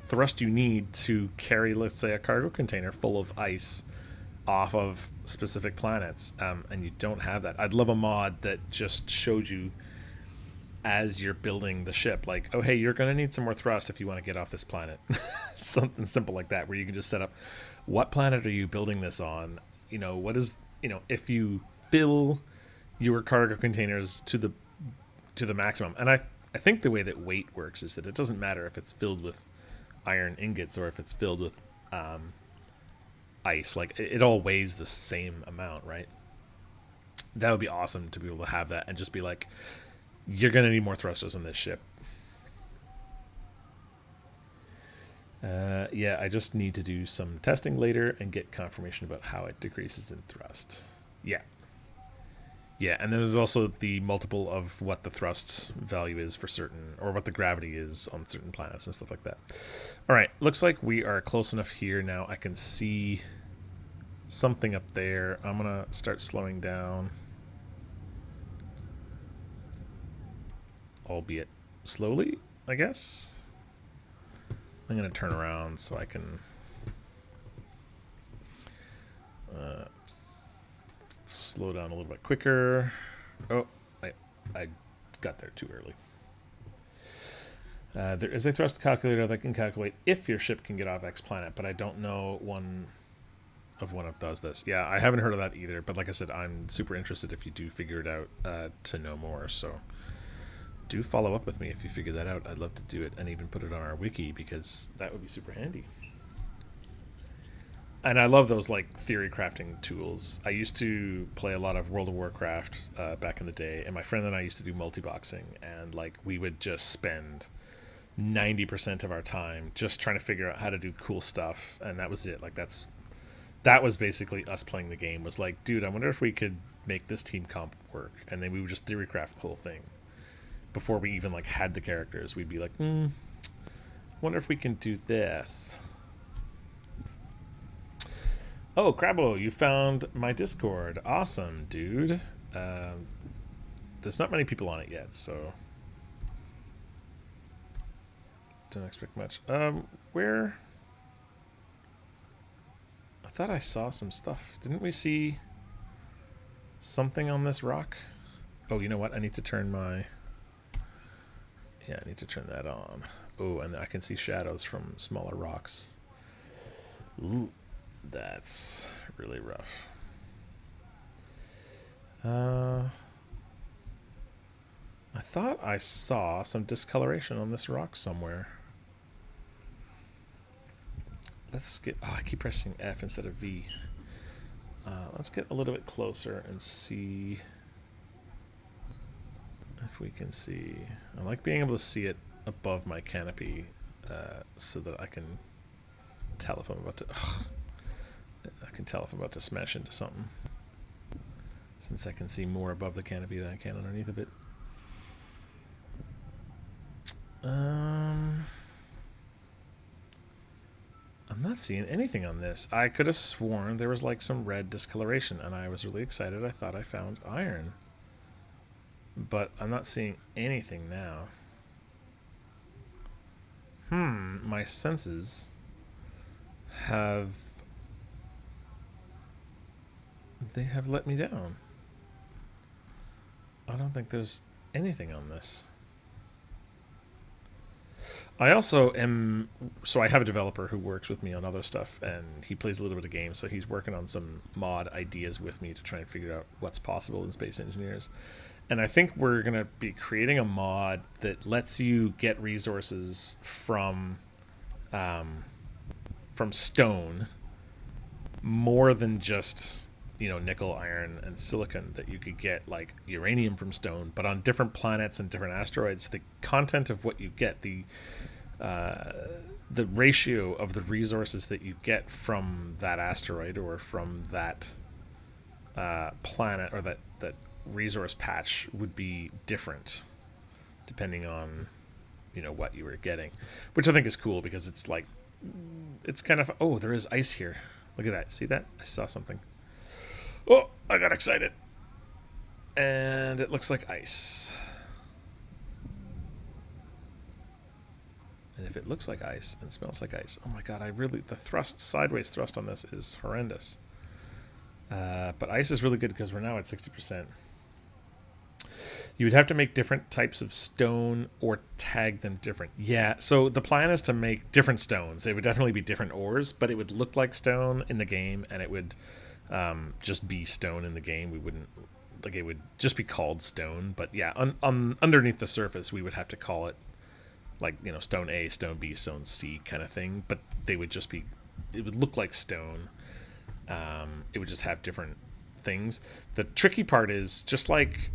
thrust you need to carry, let's say, a cargo container full of ice off of specific planets, and you don't have that. I'd love a mod that just showed you as you're building the ship, like, oh, hey, you're going to need some more thrust if you want to get off this planet. Something simple like that, where you can just set up, what planet are you building this on? You know, what is, you know, if you fill your cargo containers to the maximum. And I think the way that weight works is that it doesn't matter if it's filled with iron ingots or if it's filled with ice. Like, it all weighs the same amount, right? That would be awesome to be able to have that and just be like, you're going to need more thrusters on this ship. Yeah, I just need to do some testing later and get confirmation about how it decreases in thrust. Yeah. Yeah, and then there's also the multiple of what the thrust value is for certain, or what the gravity is on certain planets and stuff like that. All right, looks like we are close enough here now. I can see something up there. I'm going to start slowing down, albeit slowly, I guess. I'm going to turn around so I can slow down a little bit quicker. Oh, I got there too early. There is a thrust calculator that can calculate if your ship can get off X planet, but I don't know one of what does this. Yeah, I haven't heard of that either, but like I said, I'm super interested if you do figure it out to know more. So do follow up with me if you figure that out. I'd love to do it and even put it on our wiki, because that would be super handy. And I love those, like, theory crafting tools. I used to play a lot of World of Warcraft back in the day, and my friend and I used to do multi-boxing, and, like, we would just spend 90% of our time just trying to figure out how to do cool stuff, and that was it. Like, that was basically us playing the game, was like, dude, I wonder if we could make this team comp work, and then we would just theory craft the whole thing. Before we even, like, had the characters, we'd be like, wonder if we can do this. Oh, Crabbo, you found my Discord. Awesome, dude. There's not many people on it yet, so don't expect much. Where? I thought I saw some stuff. Didn't we see something on this rock? Oh, you know what? I need to turn my... Yeah, I need to turn that on. Oh, and I can see shadows from smaller rocks. Ooh. That's really rough. I thought I saw some discoloration on this rock somewhere. Let's get... Oh, I keep pressing F instead of V. Let's get a little bit closer and see if we can see. I like being able to see it above my canopy so that I can tell if I'm about to... I can tell if I'm about to smash into something, since I can see more above the canopy than I can underneath of it. I'm not seeing anything on this. I could have sworn there was like some red discoloration, and I was really excited. I thought I found iron. But I'm not seeing anything now. My senses have... They have let me down. I don't think there's anything on this. I also am... So I have a developer who works with me on other stuff, and he plays a little bit of games, so he's working on some mod ideas with me to try and figure out what's possible in Space Engineers. And I think we're going to be creating a mod that lets you get resources from stone more than just, you know, nickel, iron, and silicon, that you could get like uranium from stone. But on different planets and different asteroids, the content of what you get, the ratio of the resources that you get from that asteroid or from that planet or that resource patch would be different depending on, you know, what you were getting, which I think is cool because it's like, it's kind of, oh, there is ice here. Look at that. See that? I saw something. Oh, I got excited. And it looks like ice. And if it looks like ice and smells like ice, oh my god, the sideways thrust on this is horrendous. But ice is really good because we're now at 60%. You would have to make different types of stone or tag them different. Yeah, so the plan is to make different stones. It would definitely be different ores, but it would look like stone in the game, and it would just be stone in the game. We wouldn't, like, it would just be called stone. But yeah, underneath the surface, we would have to call it, like, you know, stone A, stone B, stone C kind of thing. But they would just be, it would look like stone. It would just have different things. The tricky part is just like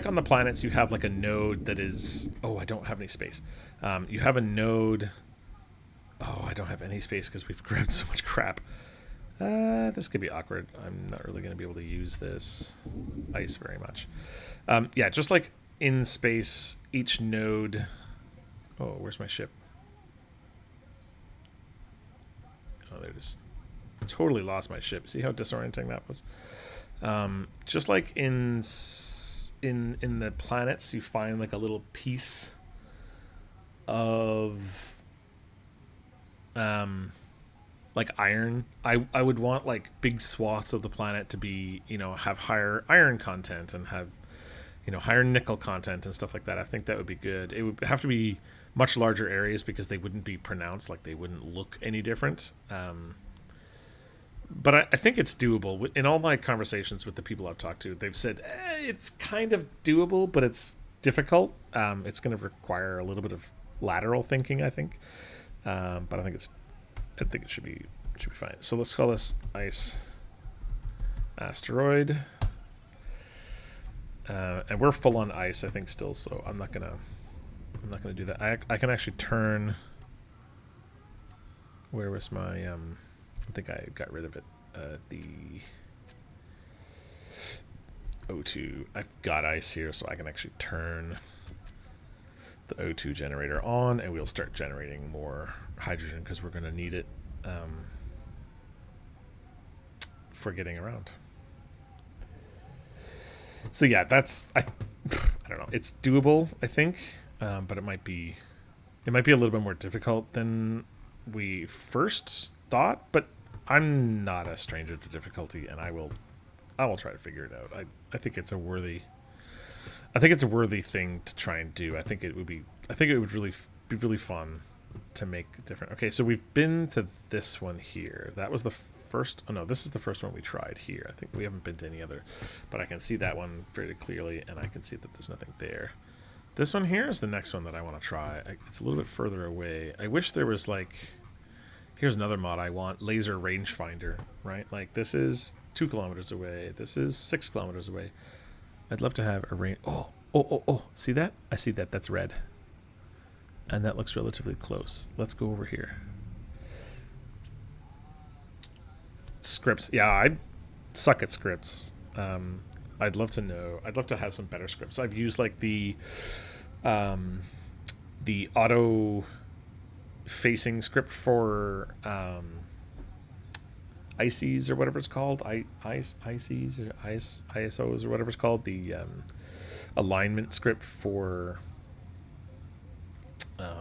on the planets, you have like a node that is, oh, I don't have any space. You have a node. Oh, I don't have any space because we've grabbed so much crap. This could be awkward. I'm not really going to be able to use this ice very much. Yeah, just like in space, each node. Oh, where's my ship? Oh, there it is. Totally lost my ship. See how disorienting that was? Just like in the planets, you find like a little piece of like iron. I would want like big swaths of the planet to be, you know, have higher iron content and have, you know, higher nickel content and stuff like that. I think that would be good. It would have to be much larger areas because they wouldn't be pronounced, like they wouldn't look any different. But I think it's doable. In all my conversations with the people I've talked to, they've said it's kind of doable, but it's difficult. It's going to require a little bit of lateral thinking, I think. But I think it should be fine. So let's call this ice asteroid. And we're full on ice, I think, still. So I'm not gonna do that. I can actually turn. Where was my I think I got rid of it. The O2. I've got ice here, so I can actually turn the O2 generator on, and we'll start generating more hydrogen because we're going to need it for getting around. So yeah, I don't know. It's doable, I think, but it might be a little bit more difficult than we first thought. But I'm not a stranger to difficulty, and I will try to figure it out. I think it's a worthy thing to try and do. I think it would really be really fun to make different. Okay, so we've been to this one here. That was the first. Oh no, this is the first one we tried here. I think we haven't been to any other, but I can see that one very clearly, and I can see that there's nothing there. This one here is the next one that I want to try. It's a little bit further away. I wish there was like. Here's another mod I want, laser rangefinder, right? Like this is 2 kilometers away. This is 6 kilometers away. I'd love to have a range. Oh, see that? I see that. That's red. And that looks relatively close. Let's go over here. Scripts. Yeah, I suck at scripts. I'd love to have some better scripts. I've used like the the auto facing script for ICs or whatever it's called, ICs or ISOs or whatever it's called, the alignment script for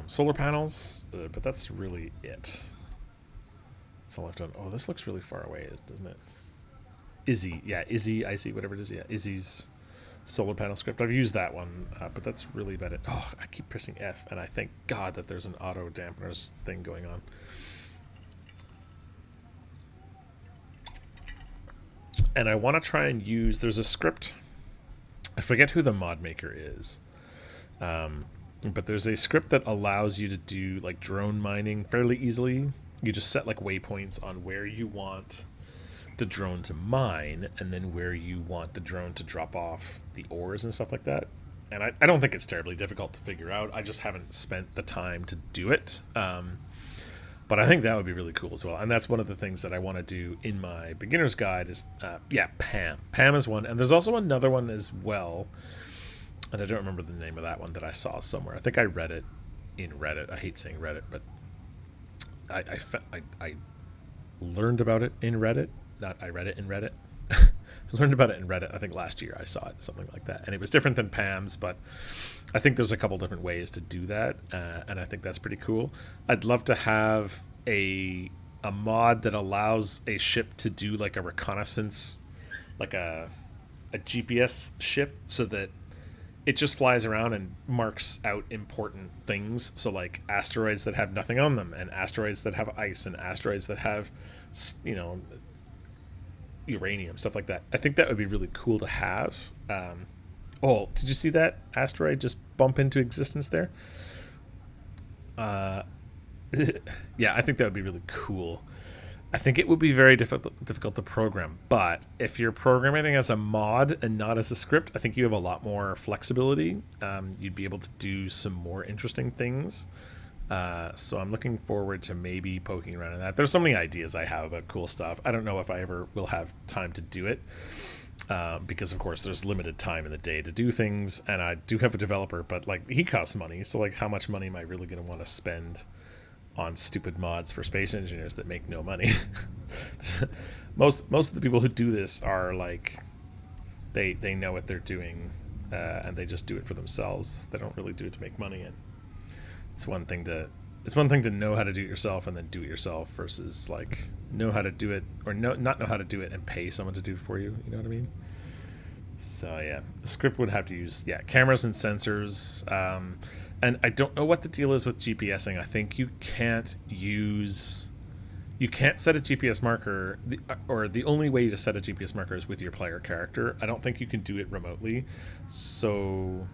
solar panels, but that's really it. That's all I've done. Oh, this looks really far away, doesn't it? Izzy, yeah, Izzy, IC, whatever it is, yeah, Izzy's solar panel script. I've used that one, but that's really about it. Oh, I keep pressing F, and I thank God that there's an auto dampeners thing going on. And I want to try and use, there's a script, I forget who the mod maker is, but there's a script that allows you to do like drone mining fairly easily. You just set like waypoints on where you want the drone to mine, and then where you want the drone to drop off the ores and stuff like that. And I don't think it's terribly difficult to figure out. I just haven't spent the time to do it. But I think that would be really cool as well. And that's one of the things that I want to do in my beginner's guide is, PAM. PAM is one. And there's also another one as well. And I don't remember the name of that one that I saw somewhere. I think I read it in Reddit. I hate saying Reddit, but I learned about it in Reddit. I read it in Reddit. I learned about it in Reddit. I think last year I saw it, something like that. And it was different than PAM's, but I think there's a couple different ways to do that. And I think that's pretty cool. I'd love to have a mod that allows a ship to do like a reconnaissance, like a GPS ship, so that it just flies around and marks out important things. So like asteroids that have nothing on them, and asteroids that have ice, and asteroids that have, uranium, stuff like that. I think that would be really cool to have. Oh, did you see that asteroid just bump into existence there? Yeah, I think that would be really cool. I think it would be very difficult to program, but if you're programming it as a mod and not as a script, I think you have a lot more flexibility. You'd be able to do some more interesting things. So I'm looking forward to maybe poking around in that. There's so many ideas I have about cool stuff. I don't know if I ever will have time to do it, because of course there's limited time in the day to do things, and I do have a developer, but like he costs money. So like, how much money am I really going to want to spend on stupid mods for space engineers that make no money? most of the people who do this are like, they know what they're doing, and they just do it for themselves. They don't really do it to make money. And it's one thing to know how to do it yourself and then do it yourself, versus like know how to do it or not know how to do it and pay someone to do it for you. You know what I mean? So yeah, the script would have to use cameras and sensors. And I don't know what the deal is with GPSing. I think you can't set a GPS marker, or the only way to set a GPS marker is with your player character. I don't think you can do it remotely. So,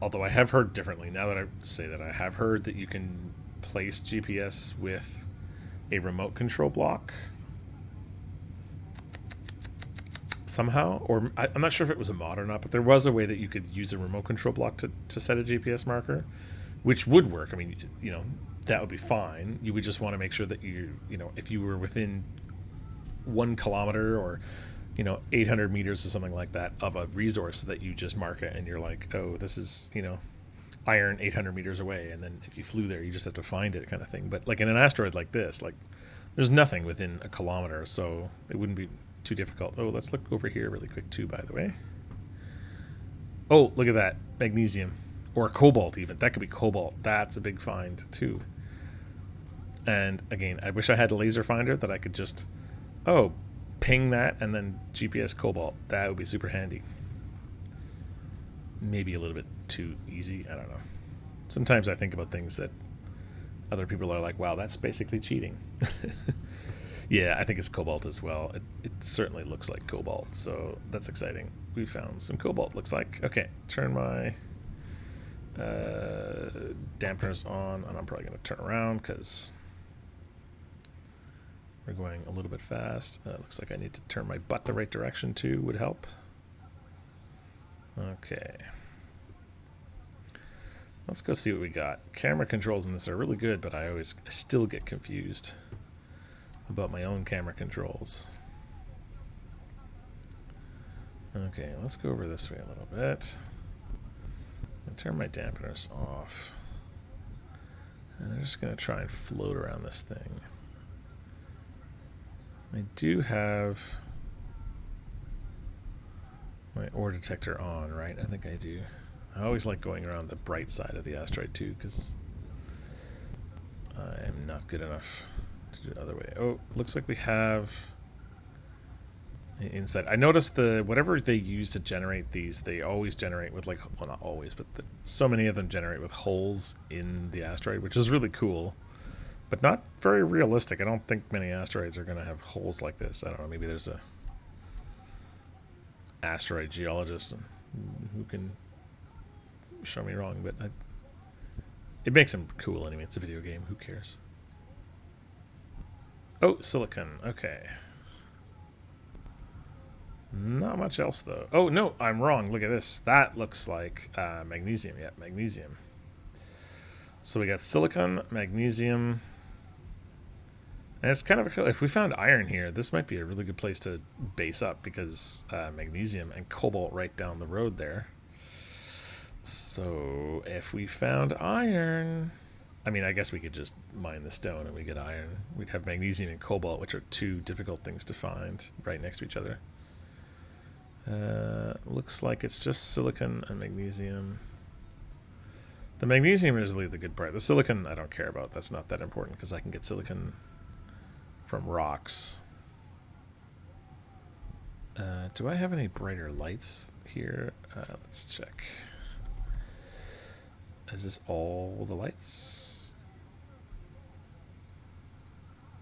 although I have heard differently, now that I say that, I have heard that you can place GPS with a remote control block somehow, or I'm not sure if it was a mod or not, but there was a way that you could use a remote control block to set a GPS marker, which would work. I mean, that would be fine. You would just want to make sure that if you were within 1 kilometer or 800 meters or something like that of a resource, that you just mark it and you're like, oh, this is iron 800 meters away, and then if you flew there you just have to find it, kind of thing. But like in an asteroid like this, like there's nothing within a kilometer, so it wouldn't be too difficult. Oh, let's look over here really quick too, by the way. Oh, look at that, magnesium, or cobalt even. That could be cobalt. That's a big find too. And again, I wish I had a laser finder that I could just ping that and then GPS cobalt. That would be super handy. Maybe a little bit too easy, I don't know. Sometimes I think about things that other people are like, wow, that's basically cheating. Yeah, I think it's cobalt as well. It certainly looks like cobalt, so that's exciting. We found some cobalt, looks like. Okay, turn my dampeners on, and I'm probably going to turn around because we're going a little bit fast. Looks like I need to turn my butt the right direction too, would help. Okay. Let's go see what we got. Camera controls in this are really good, but I still get confused about my own camera controls. Okay, let's go over this way a little bit. turn my dampeners off. And I'm just going to try and float around this thing. I do have my ore detector on, right? I think I do. I always like going around the bright side of the asteroid too, because I am not good enough to do it the other way. Oh, looks like we have inside. I noticed whatever they use to generate these, they always generate with, like, well, not always, but so many of them generate with holes in the asteroid, which is really cool, but not very realistic. I don't think many asteroids are going to have holes like this. I don't know. Maybe there's a asteroid geologist who can show me wrong, but it makes them cool anyway. It's a video game. Who cares? Oh, silicon. Okay. Not much else, though. Oh, no, I'm wrong. Look at this. That looks like magnesium. Yeah, magnesium. So we got silicon, magnesium. And it's kind of if we found iron here, this might be a really good place to base up, because magnesium and cobalt right down the road there. So if we found iron, I mean, I guess we could just mine the stone and we get iron. We'd have magnesium and cobalt, which are two difficult things to find right next to each other. Looks like it's just silicon and magnesium. The magnesium is really the good part. The silicon I don't care about. That's not that important, because I can get silicon from rocks. Do I have any brighter lights here? Let's check. Is this all the lights?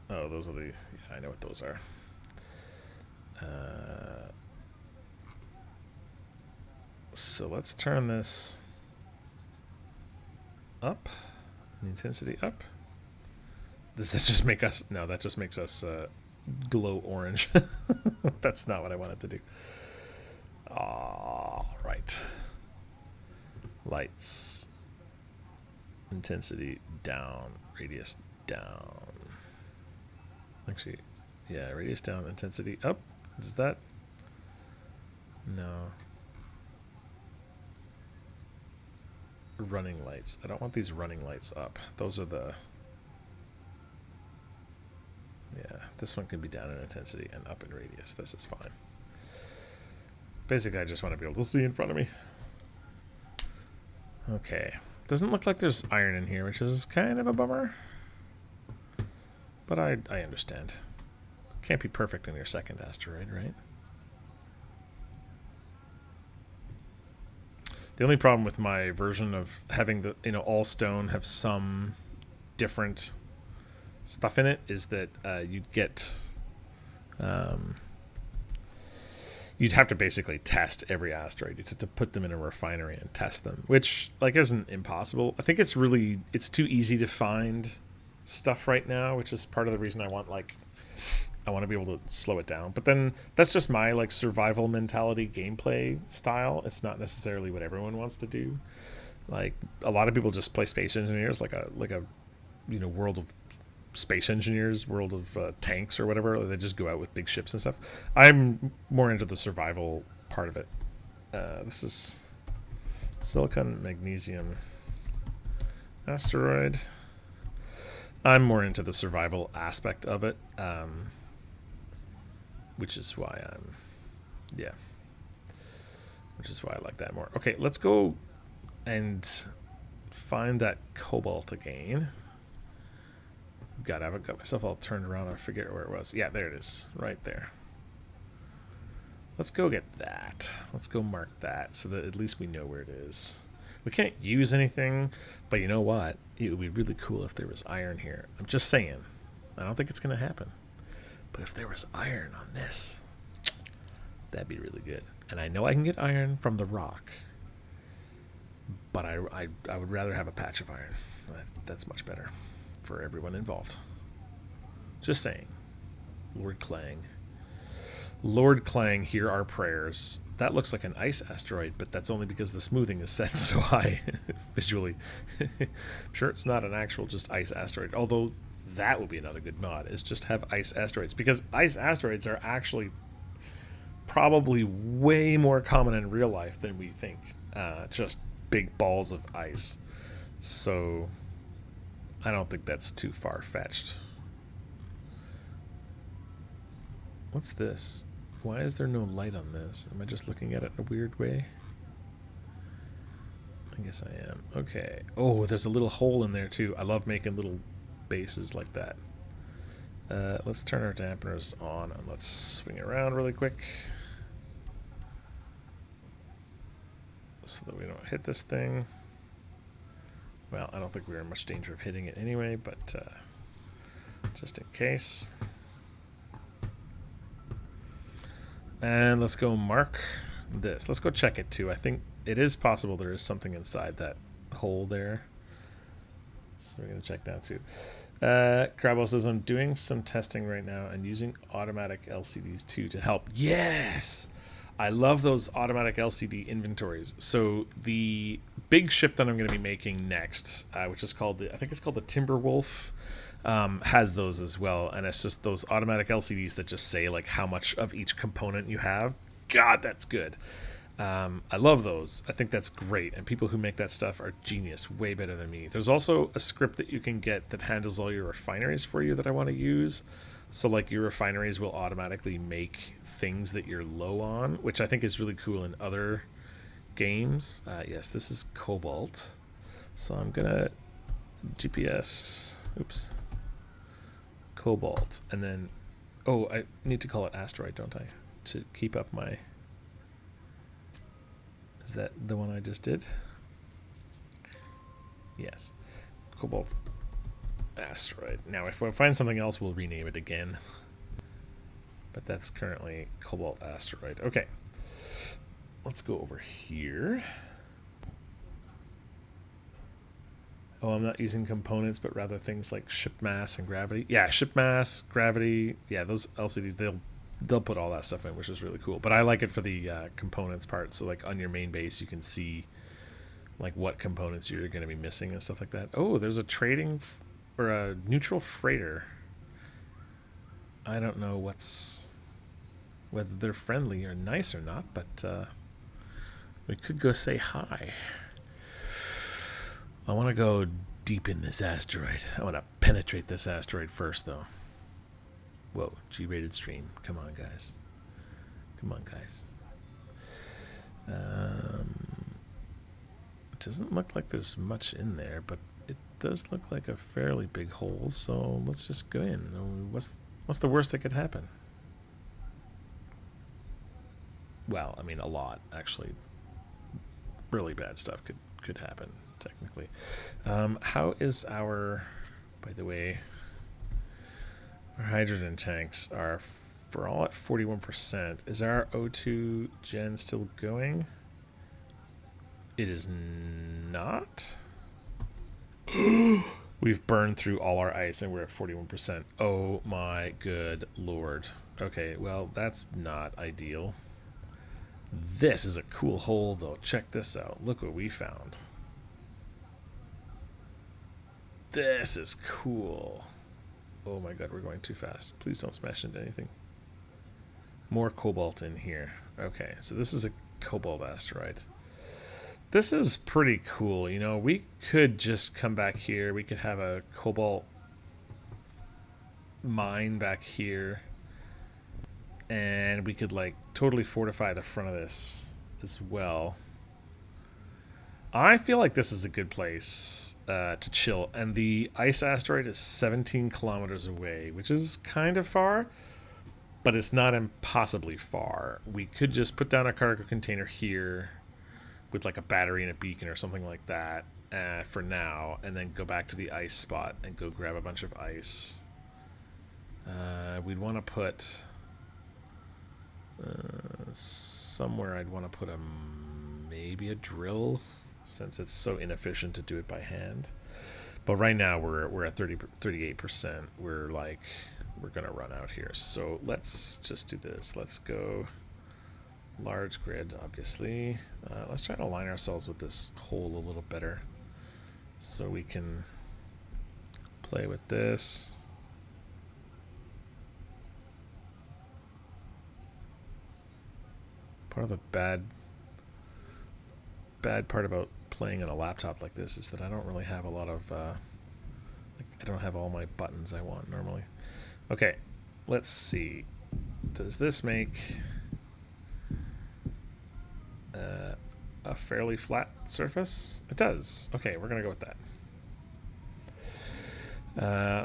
Oh, those are the... Yeah, I know what those are. So let's turn this up. The intensity up. Does that just make us... No, that just makes us glow orange. That's not what I wanted to do. All right. Lights. Intensity down. Radius down. Actually, yeah, radius down, intensity up. Is that... No. Running lights. I don't want these running lights up. Those are the... Yeah, this one can be down in intensity and up in radius. This is fine. Basically, I just want to be able to see in front of me. Okay. Doesn't look like there's iron in here, which is kind of a bummer. But I understand. Can't be perfect in your second asteroid, right? The only problem with my version of having the, all stone have some different stuff in it is that you'd get... you'd have to basically test every asteroid. You'd have to put them in a refinery and test them, which, like, isn't impossible. I think it's too easy to find stuff right now, which is part of the reason I want to be able to slow it down. But then that's just my, like, survival mentality gameplay style. It's not necessarily what everyone wants to do. Like, a lot of people just play Space Engineers, like a World of Space Engineers, World of Tanks or whatever. They just go out with big ships and stuff. I'm more into the survival part of it. This is silicon, magnesium, asteroid. I'm more into the survival aspect of it, which is why I like that more. Okay, let's go and find that cobalt again. God, I haven't got myself all turned around. I forget where it was. Yeah, there it is, right there. Let's go get that. Let's go mark that so that at least we know where it is. We can't use anything, but you know what? It would be really cool if there was iron here. I'm just saying. I don't think it's going to happen. But if there was iron on this, that'd be really good. And I know I can get iron from the rock, but I would rather have a patch of iron. That's much better for everyone involved. Just saying. Lord Clang. Lord Clang, hear our prayers. That looks like an ice asteroid, but that's only because the smoothing is set so high visually. I'm sure it's not an actual just ice asteroid, although that would be another good mod, is just have ice asteroids, because ice asteroids are actually probably way more common in real life than we think. Just big balls of ice. So I don't think that's too far-fetched. What's this? Why is there no light on this? Am I just looking at it in a weird way? I guess I am. Okay. Oh, there's a little hole in there too. I love making little bases like that. Let's turn our dampeners on and let's swing around really quick so that we don't hit this thing. Well, I don't think we're in much danger of hitting it anyway, but just in case. And let's go mark this. Let's go check it too. I think it is possible there is something inside that hole there. So we're going to check now too. Crabbo says, I'm doing some testing right now and using automatic LCDs too to help. Yes! I love those automatic LCD inventories. So the big ship that I'm going to be making next, which is called I think it's called the Timberwolf, has those as well. And it's just those automatic LCDs that just say like how much of each component you have. God, that's good. I love those. I think that's great. And people who make that stuff are genius, way better than me. There's also a script that you can get that handles all your refineries for you that I want to use. So like your refineries will automatically make things that you're low on, which I think is really cool in other games. Yes, this is cobalt. So I'm going to GPS, oops, cobalt. And then, oh, I need to call it Asteroid, don't I? To keep up my... Is that the one I just did? Yes. Cobalt Asteroid. Now, if I find something else, we'll rename it again. But that's currently Cobalt Asteroid. Okay. Let's go over here. Oh, I'm not using components, but rather things like ship mass and gravity. Yeah, ship mass, gravity. Yeah, those LCDs, they'll put all that stuff in, which is really cool. But I like it for the components part. So like on your main base, you can see like what components you're going to be missing and stuff like that. Oh, there's a trading or a neutral freighter. I don't know whether they're friendly or nice or not, but we could go say hi. I want to go deep in this asteroid. I want to penetrate this asteroid first, though. Whoa, G-rated stream. Come on, guys. Come on, guys. It doesn't look like there's much in there, but it does look like a fairly big hole, so let's just go in. What's the worst that could happen? Well, I mean, a lot, actually. Really bad stuff could happen, technically. How is our... By the way... Our hydrogen tanks are for all at 41%. Is our O2 gen still going? It is not. We've burned through all our ice and we're at 41%. Oh my good lord. Okay, well, that's not ideal. This is a cool hole, though. Check this out. Look what we found. This is cool. Oh my god, we're going too fast. Please don't smash into anything. More cobalt in here. Okay, so this is a cobalt asteroid. This is pretty cool. You know, we could just come back here. We could have a cobalt mine back here. And we could, like, totally fortify the front of this as well. I feel like this is a good place to chill. And the ice asteroid is 17 kilometers away, which is kind of far, but it's not impossibly far. We could just put down a cargo container here with like a battery and a beacon or something like that for now, and then go back to the ice spot and go grab a bunch of ice. We'd want to put... somewhere I'd want to put maybe a drill, since it's so inefficient to do it by hand. But right now we're at 38%. We're gonna run out here. So let's just do this. Let's go large grid, obviously. Let's try to align ourselves with this hole a little better so we can play with this. Part of the bad bad part about playing on a laptop like this is that I don't really have a lot of, like, I don't have all my buttons I want normally. Okay, let's see. Does this make a fairly flat surface? It does. Okay, we're gonna go with that.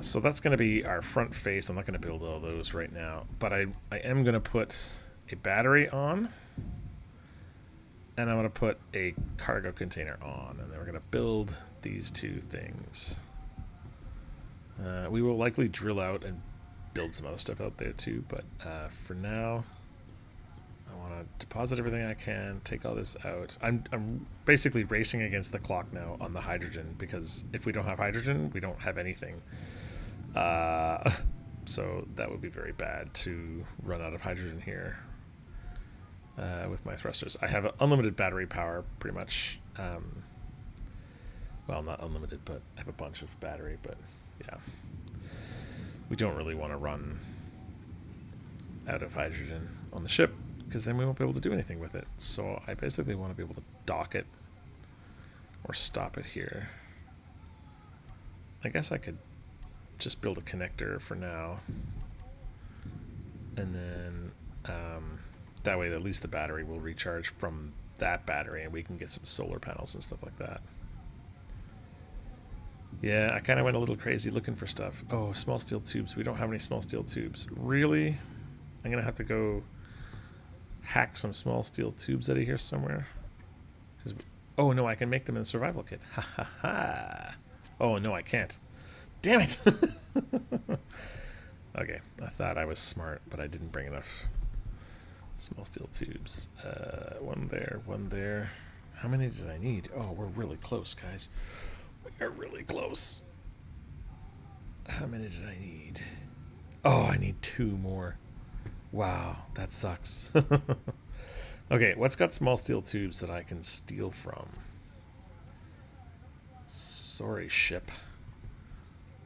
So that's gonna be our front face. I'm not gonna build all those right now, but I am gonna put a battery on, and I'm gonna put a cargo container on, and then we're gonna build these two things. We will likely drill out and build some other stuff out there too, but for now I want to deposit everything I can, take all this out. I'm basically racing against the clock now on the hydrogen, because if we don't have hydrogen, we don't have anything. So that would be very bad to run out of hydrogen here with my thrusters. I have unlimited battery power, pretty much. Well, not unlimited, but I have a bunch of battery, but yeah. We don't really want to run out of hydrogen on the ship, because then we won't be able to do anything with it. So I basically want to be able to dock it or stop it here. I guess I could just build a connector for now, and then that way at least the battery will recharge from that battery, and we can get some solar panels and stuff like that. Yeah, I kind of went a little crazy looking for stuff. Oh, small steel tubes. We don't have any small steel tubes. Really? I'm going to have to go hack some small steel tubes out of here somewhere. Oh, no, I can make them in a survival kit. Ha ha ha. Oh, no, I can't. Damn it. Okay, I thought I was smart, but I didn't bring enough small steel tubes. One there, one there. How many did I need? Oh, we're really close, guys. We're really close. How many did I need? Oh, I need 2 more. Wow, that sucks. Okay, what's got small steel tubes that I can steal from? Sorry, ship.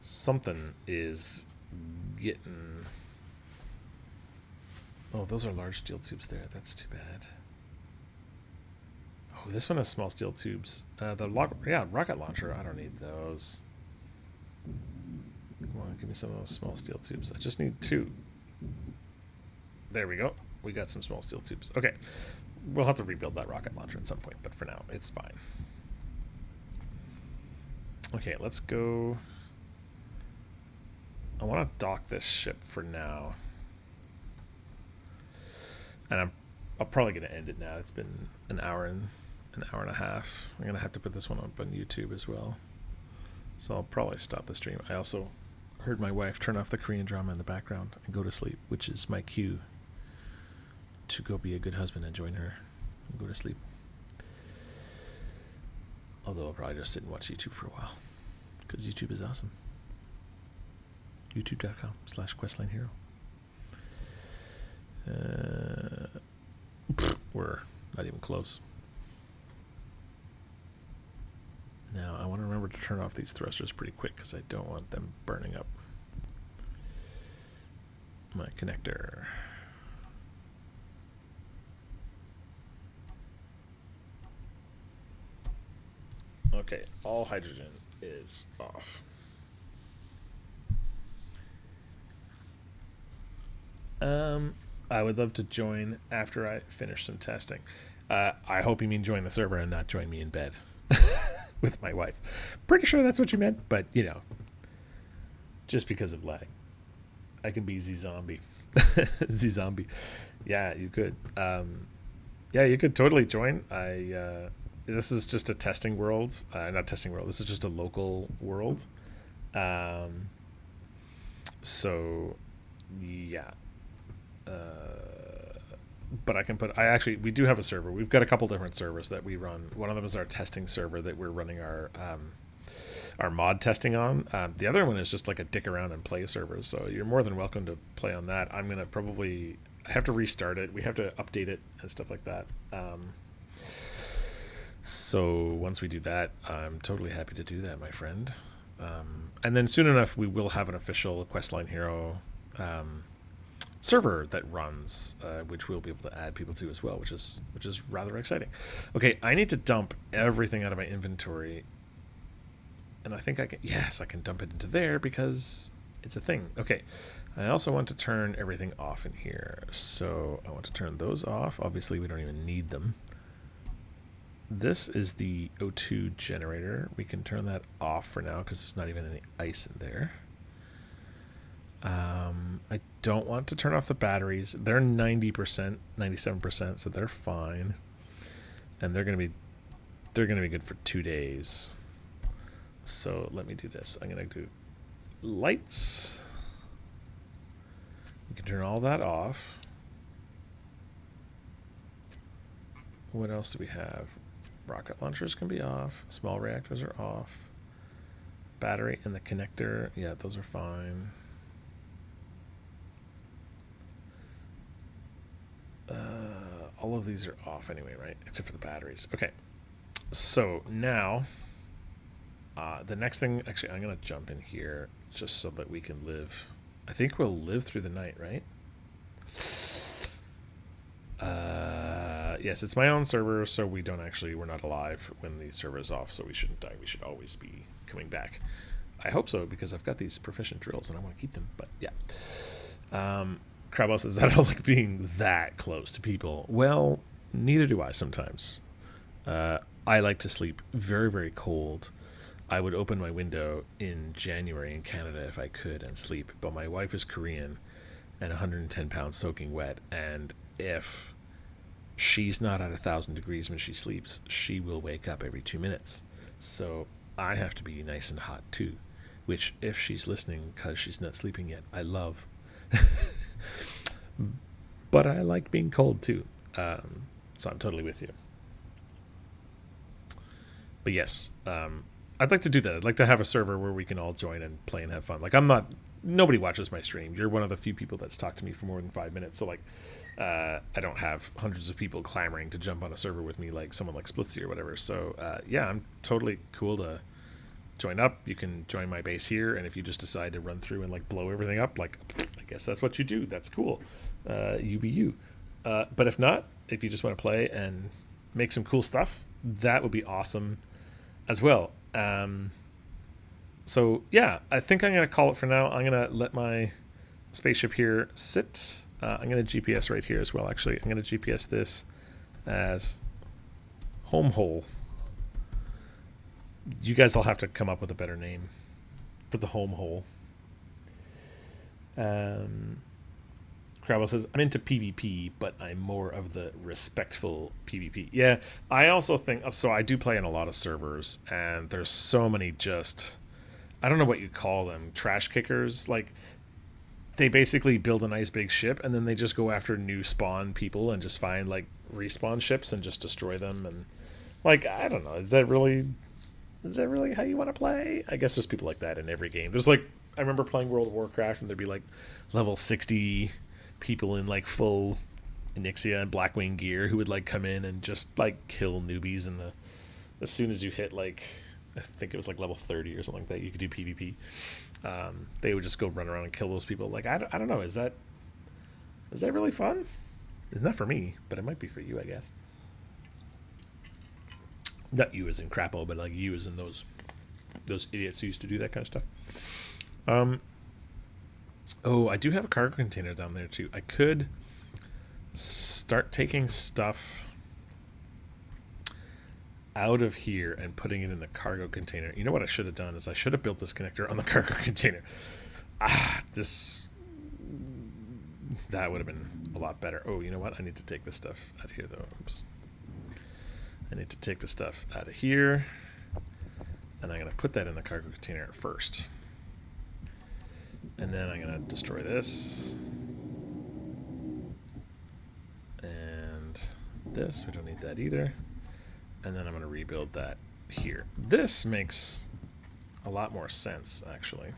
Something is getting... Oh, those are large steel tubes there. That's too bad. Oh, this one has small steel tubes. Rocket launcher. I don't need those. Come on, give me some of those small steel tubes. I just need 2. There we go. We got some small steel tubes. Okay. We'll have to rebuild that rocket launcher at some point, but for now, it's fine. Okay, let's go. I want to dock this ship for now. And I'm probably going to end it now. It's been an hour and a half. I'm going to have to put this one up on YouTube as well. So I'll probably stop the stream. I also heard my wife turn off the Korean drama in the background and go to sleep, which is my cue to go be a good husband and join her and go to sleep. Although I'll probably just sit and watch YouTube for a while, because YouTube is awesome. youtube.com/questlinehero. We're not even close. Now I want to remember to turn off these thrusters pretty quick, because I don't want them burning up my connector. Okay, all hydrogen is off. I would love to join after I finish some testing. I hope you mean join the server and not join me in bed with my wife. Pretty sure that's what you meant, but you know, just because of lag. I can be Z-Zombie. Z-Zombie. Yeah, you could. Yeah, you could totally join. This is just a testing world. Not testing world. This is just a local world. So, yeah. But I can put... we do have a server. We've got a couple different servers that we run. One of them is our testing server that we're running our mod testing on. The other one is just like a dick around and play server. So you're more than welcome to play on that. I'm going to probably... I have to restart it. We have to update it and stuff like that. So once we do that, I'm totally happy to do that, my friend. And then soon enough, we will have an official Questline Hero server that runs, which we'll be able to add people to as well, which is rather exciting. Okay, I need to dump everything out of my inventory, and I think I can. Yes, I can dump it into there because it's a thing. Okay, I also want to turn everything off in here, so I want to turn those off. Obviously, we don't even need them. This is the O2 generator. We can turn that off for now because there's not even any ice in there. I don't want to turn off the batteries. They're 90%, 97%, so they're fine. And they're gonna be good for 2 days. So let me do this. I'm gonna do lights. We can turn all that off. What else do we have? Rocket launchers can be off. Small reactors are off. Battery and the connector, yeah, those are fine. All of these are off anyway, right? Except for the batteries. Okay. So now, the next thing, actually, I'm going to jump in here just so that we can live. I think we'll live through the night, right? Yes, it's my own server, so we're not alive when the server is off, so we shouldn't die. We should always be coming back. I hope so, because I've got these proficient drills and I want to keep them, but yeah. Crabbo says, I don't like being that close to people. Well, neither do I sometimes. I like to sleep very, very cold. I would open my window in January in Canada if I could and sleep, but my wife is Korean and 110 pounds soaking wet, and if she's not at 1,000 degrees when she sleeps, she will wake up every 2 minutes. So I have to be nice and hot too, which, if she's listening because she's not sleeping yet, I love. But I like being cold too, so I'm totally with you. But yes, I'd like to do that. I'd like to have a server where we can all join and play and have fun. Like, nobody watches my stream. You're one of the few people that's talked to me for more than 5 minutes, so like, I don't have hundreds of people clamoring to jump on a server with me like someone like Splitsy or whatever. So yeah, I'm totally cool to join up. You can join my base here, and if you just decide to run through and like blow everything up, like, I guess that's what you do. That's cool. You be you. But if not, if you just want to play and make some cool stuff, that would be awesome as well. So yeah, I think I'm gonna call it for now. I'm gonna let my spaceship here sit. I'm gonna GPS right here as well. Actually, I'm gonna GPS this as home hole. You guys will have to come up with a better name for the home hole. Crabbo says, I'm into PvP, but I'm more of the respectful PvP. Yeah, I also think, so I do play in a lot of servers, and there's so many just, I don't know what you call them, trash kickers. Like, they basically build a nice big ship, and then they just go after new spawn people and just find, like, respawn ships and just destroy them. And, like, I don't know, is that really how you want to play? I guess there's people like that in every game. There's, like, I remember playing World of Warcraft, and there'd be, like, level 60 people in like full Onyxia and Blackwing gear who would like come in and just like kill newbies, and as soon as you hit like, I think it was like level 30 or something like that, you could do PvP. They would just go run around and kill those people. Like, I don't know, is that really fun? It's not for me, but it might be for you, I guess. Not you as in Crappo, but like you as in those idiots who used to do that kind of stuff. Oh, I do have a cargo container down there too. I could start taking stuff out of here and putting it in the cargo container. You know what I should have done is I should have built this connector on the cargo container. That would have been a lot better. Oh, you know what? I need to take this stuff out of here though. Oops. I need to take the stuff out of here, and I'm going to put that in the cargo container first. And then I'm going to destroy this. And this, we don't need that either. And then I'm going to rebuild that here. This makes a lot more sense, actually.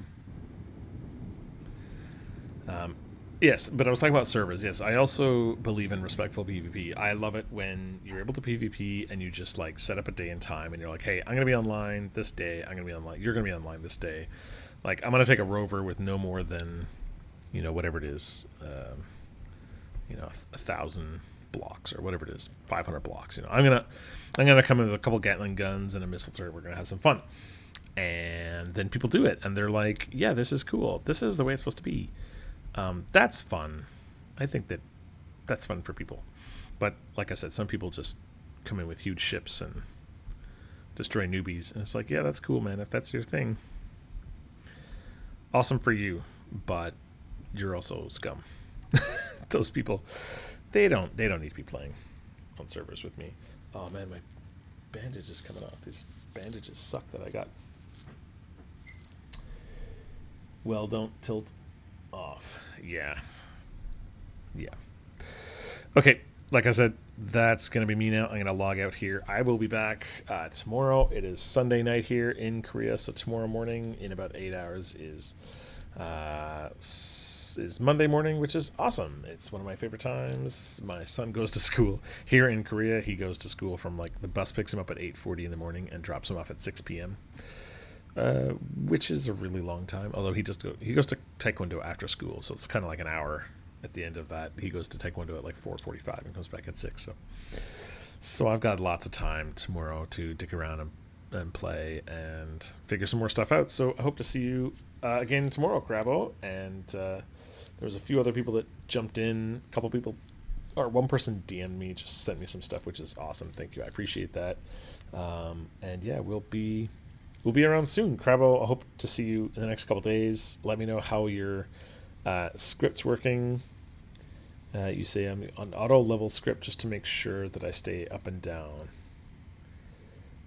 Yes, but I was talking about servers. Yes, I also believe in respectful PvP. I love it when you're able to PvP and you just like set up a day and time and you're like, hey, I'm going to be online this day. I'm going to be online. You're going to be online this day. Like, I'm going to take a rover with no more than whatever it is, 1,000 blocks or whatever it is, 500 blocks. I'm gonna come in with a couple Gatling guns and a missile turret. We're gonna have some fun, and then people do it, and they're like, "Yeah, this is cool. This is the way it's supposed to be." That's fun. I think that's fun for people. But like I said, some people just come in with huge ships and destroy newbies, and it's like, yeah, that's cool, man. If that's your thing, awesome for you. But you're also scum. Those people, they don't need to be playing on servers with me. Oh man, my bandage is coming off. These bandages suck that I got. Well, don't tilt off. Yeah. Okay, like I said, that's going to be me now. I'm going to log out here. I will be back tomorrow. It is Sunday night here in Korea, so tomorrow morning in about 8 hours is Monday morning, which is awesome. It's one of my favorite times. My son goes to school here in Korea. He goes to school from the bus picks him up at 8:40 in the morning and drops him off at 6 p.m., which is a really long time. Although he goes to Taekwondo after school, so it's kind of like an hour. At the end of that, he goes to Taekwondo at 4:45 and comes back at 6. So I've got lots of time tomorrow to dick around and play and figure some more stuff out. So I hope to see you again tomorrow, Crabbo. And there was a few other people that jumped in. A couple people, or one person DM'd me, just sent me some stuff, which is awesome. Thank you. I appreciate that. And yeah, we'll be around soon. Crabbo, I hope to see you in the next couple days. Let me know how your script's working. You say I'm on auto level script just to make sure that I stay up and down.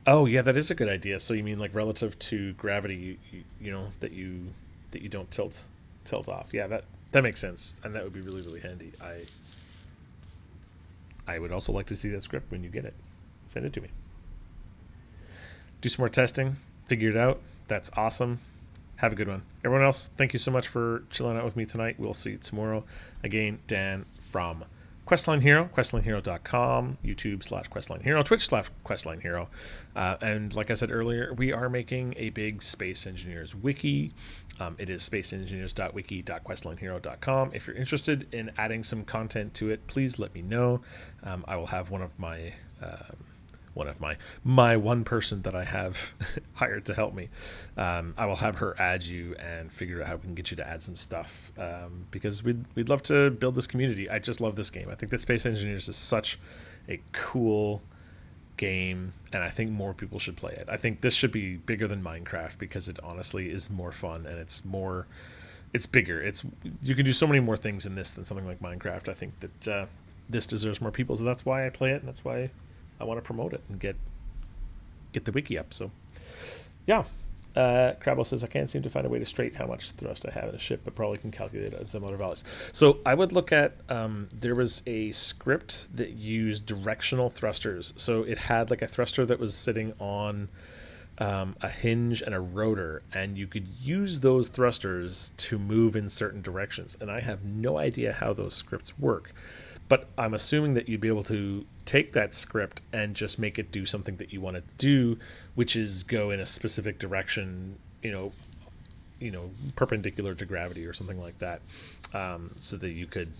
Oh yeah, that is a good idea. So you mean relative to gravity, that you don't tilt off. Yeah, that makes sense, and that would be really, really handy. I would also like to see that script when you get it. Send it to me. Do some more testing. Figure it out. That's awesome. Have a good one. Everyone else, thank you so much for chilling out with me tonight. We'll see you tomorrow. Again, Dan from Questline Hero, questlinehero.com, YouTube/Questline Hero, Twitch/Questline Hero. And like I said earlier, we are making a big Space Engineers wiki. It is spaceengineers.wiki.questlinehero.com. If you're interested in adding some content to it, please let me know. I will have one person that I have hired to help me. I will have her add you and figure out how we can get you to add some stuff, because we'd love to build this community. I just love this game. I think that Space Engineers is such a cool game, and I think more people should play it. I think this should be bigger than Minecraft because it honestly is more fun, and it's bigger. You can do so many more things in this than something like Minecraft. I think that this deserves more people, so that's why I play it, and that's why I want to promote it and get the wiki up. So yeah, Crabbo says I can't seem to find a way to straight how much thrust I have in a ship, but probably can calculate it at some other values. So I would look at there was a script that used directional thrusters. So it had a thruster that was sitting on a hinge and a rotor, and you could use those thrusters to move in certain directions. And I have no idea how those scripts work, but I'm assuming that you'd be able to take that script and just make it do something that you want to do, which is go in a specific direction, perpendicular to gravity or something like that, so that you could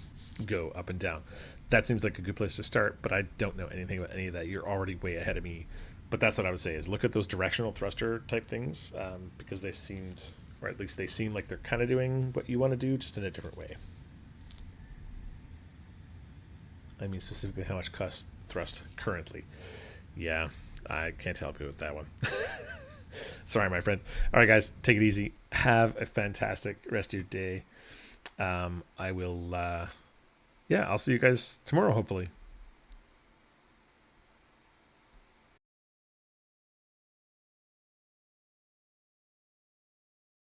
go up and down. That seems like a good place to start, but I don't know anything about any of that. You're already way ahead of me. But that's what I would say is look at those directional thruster type things, because they seemed, or at least they seem like they're kind of doing what you want to do, just in a different way. I mean specifically how much thrust currently. Yeah, I can't help you with that one. Sorry, my friend. All right, guys, take it easy. Have a fantastic rest of your day. I will, I'll see you guys tomorrow, hopefully.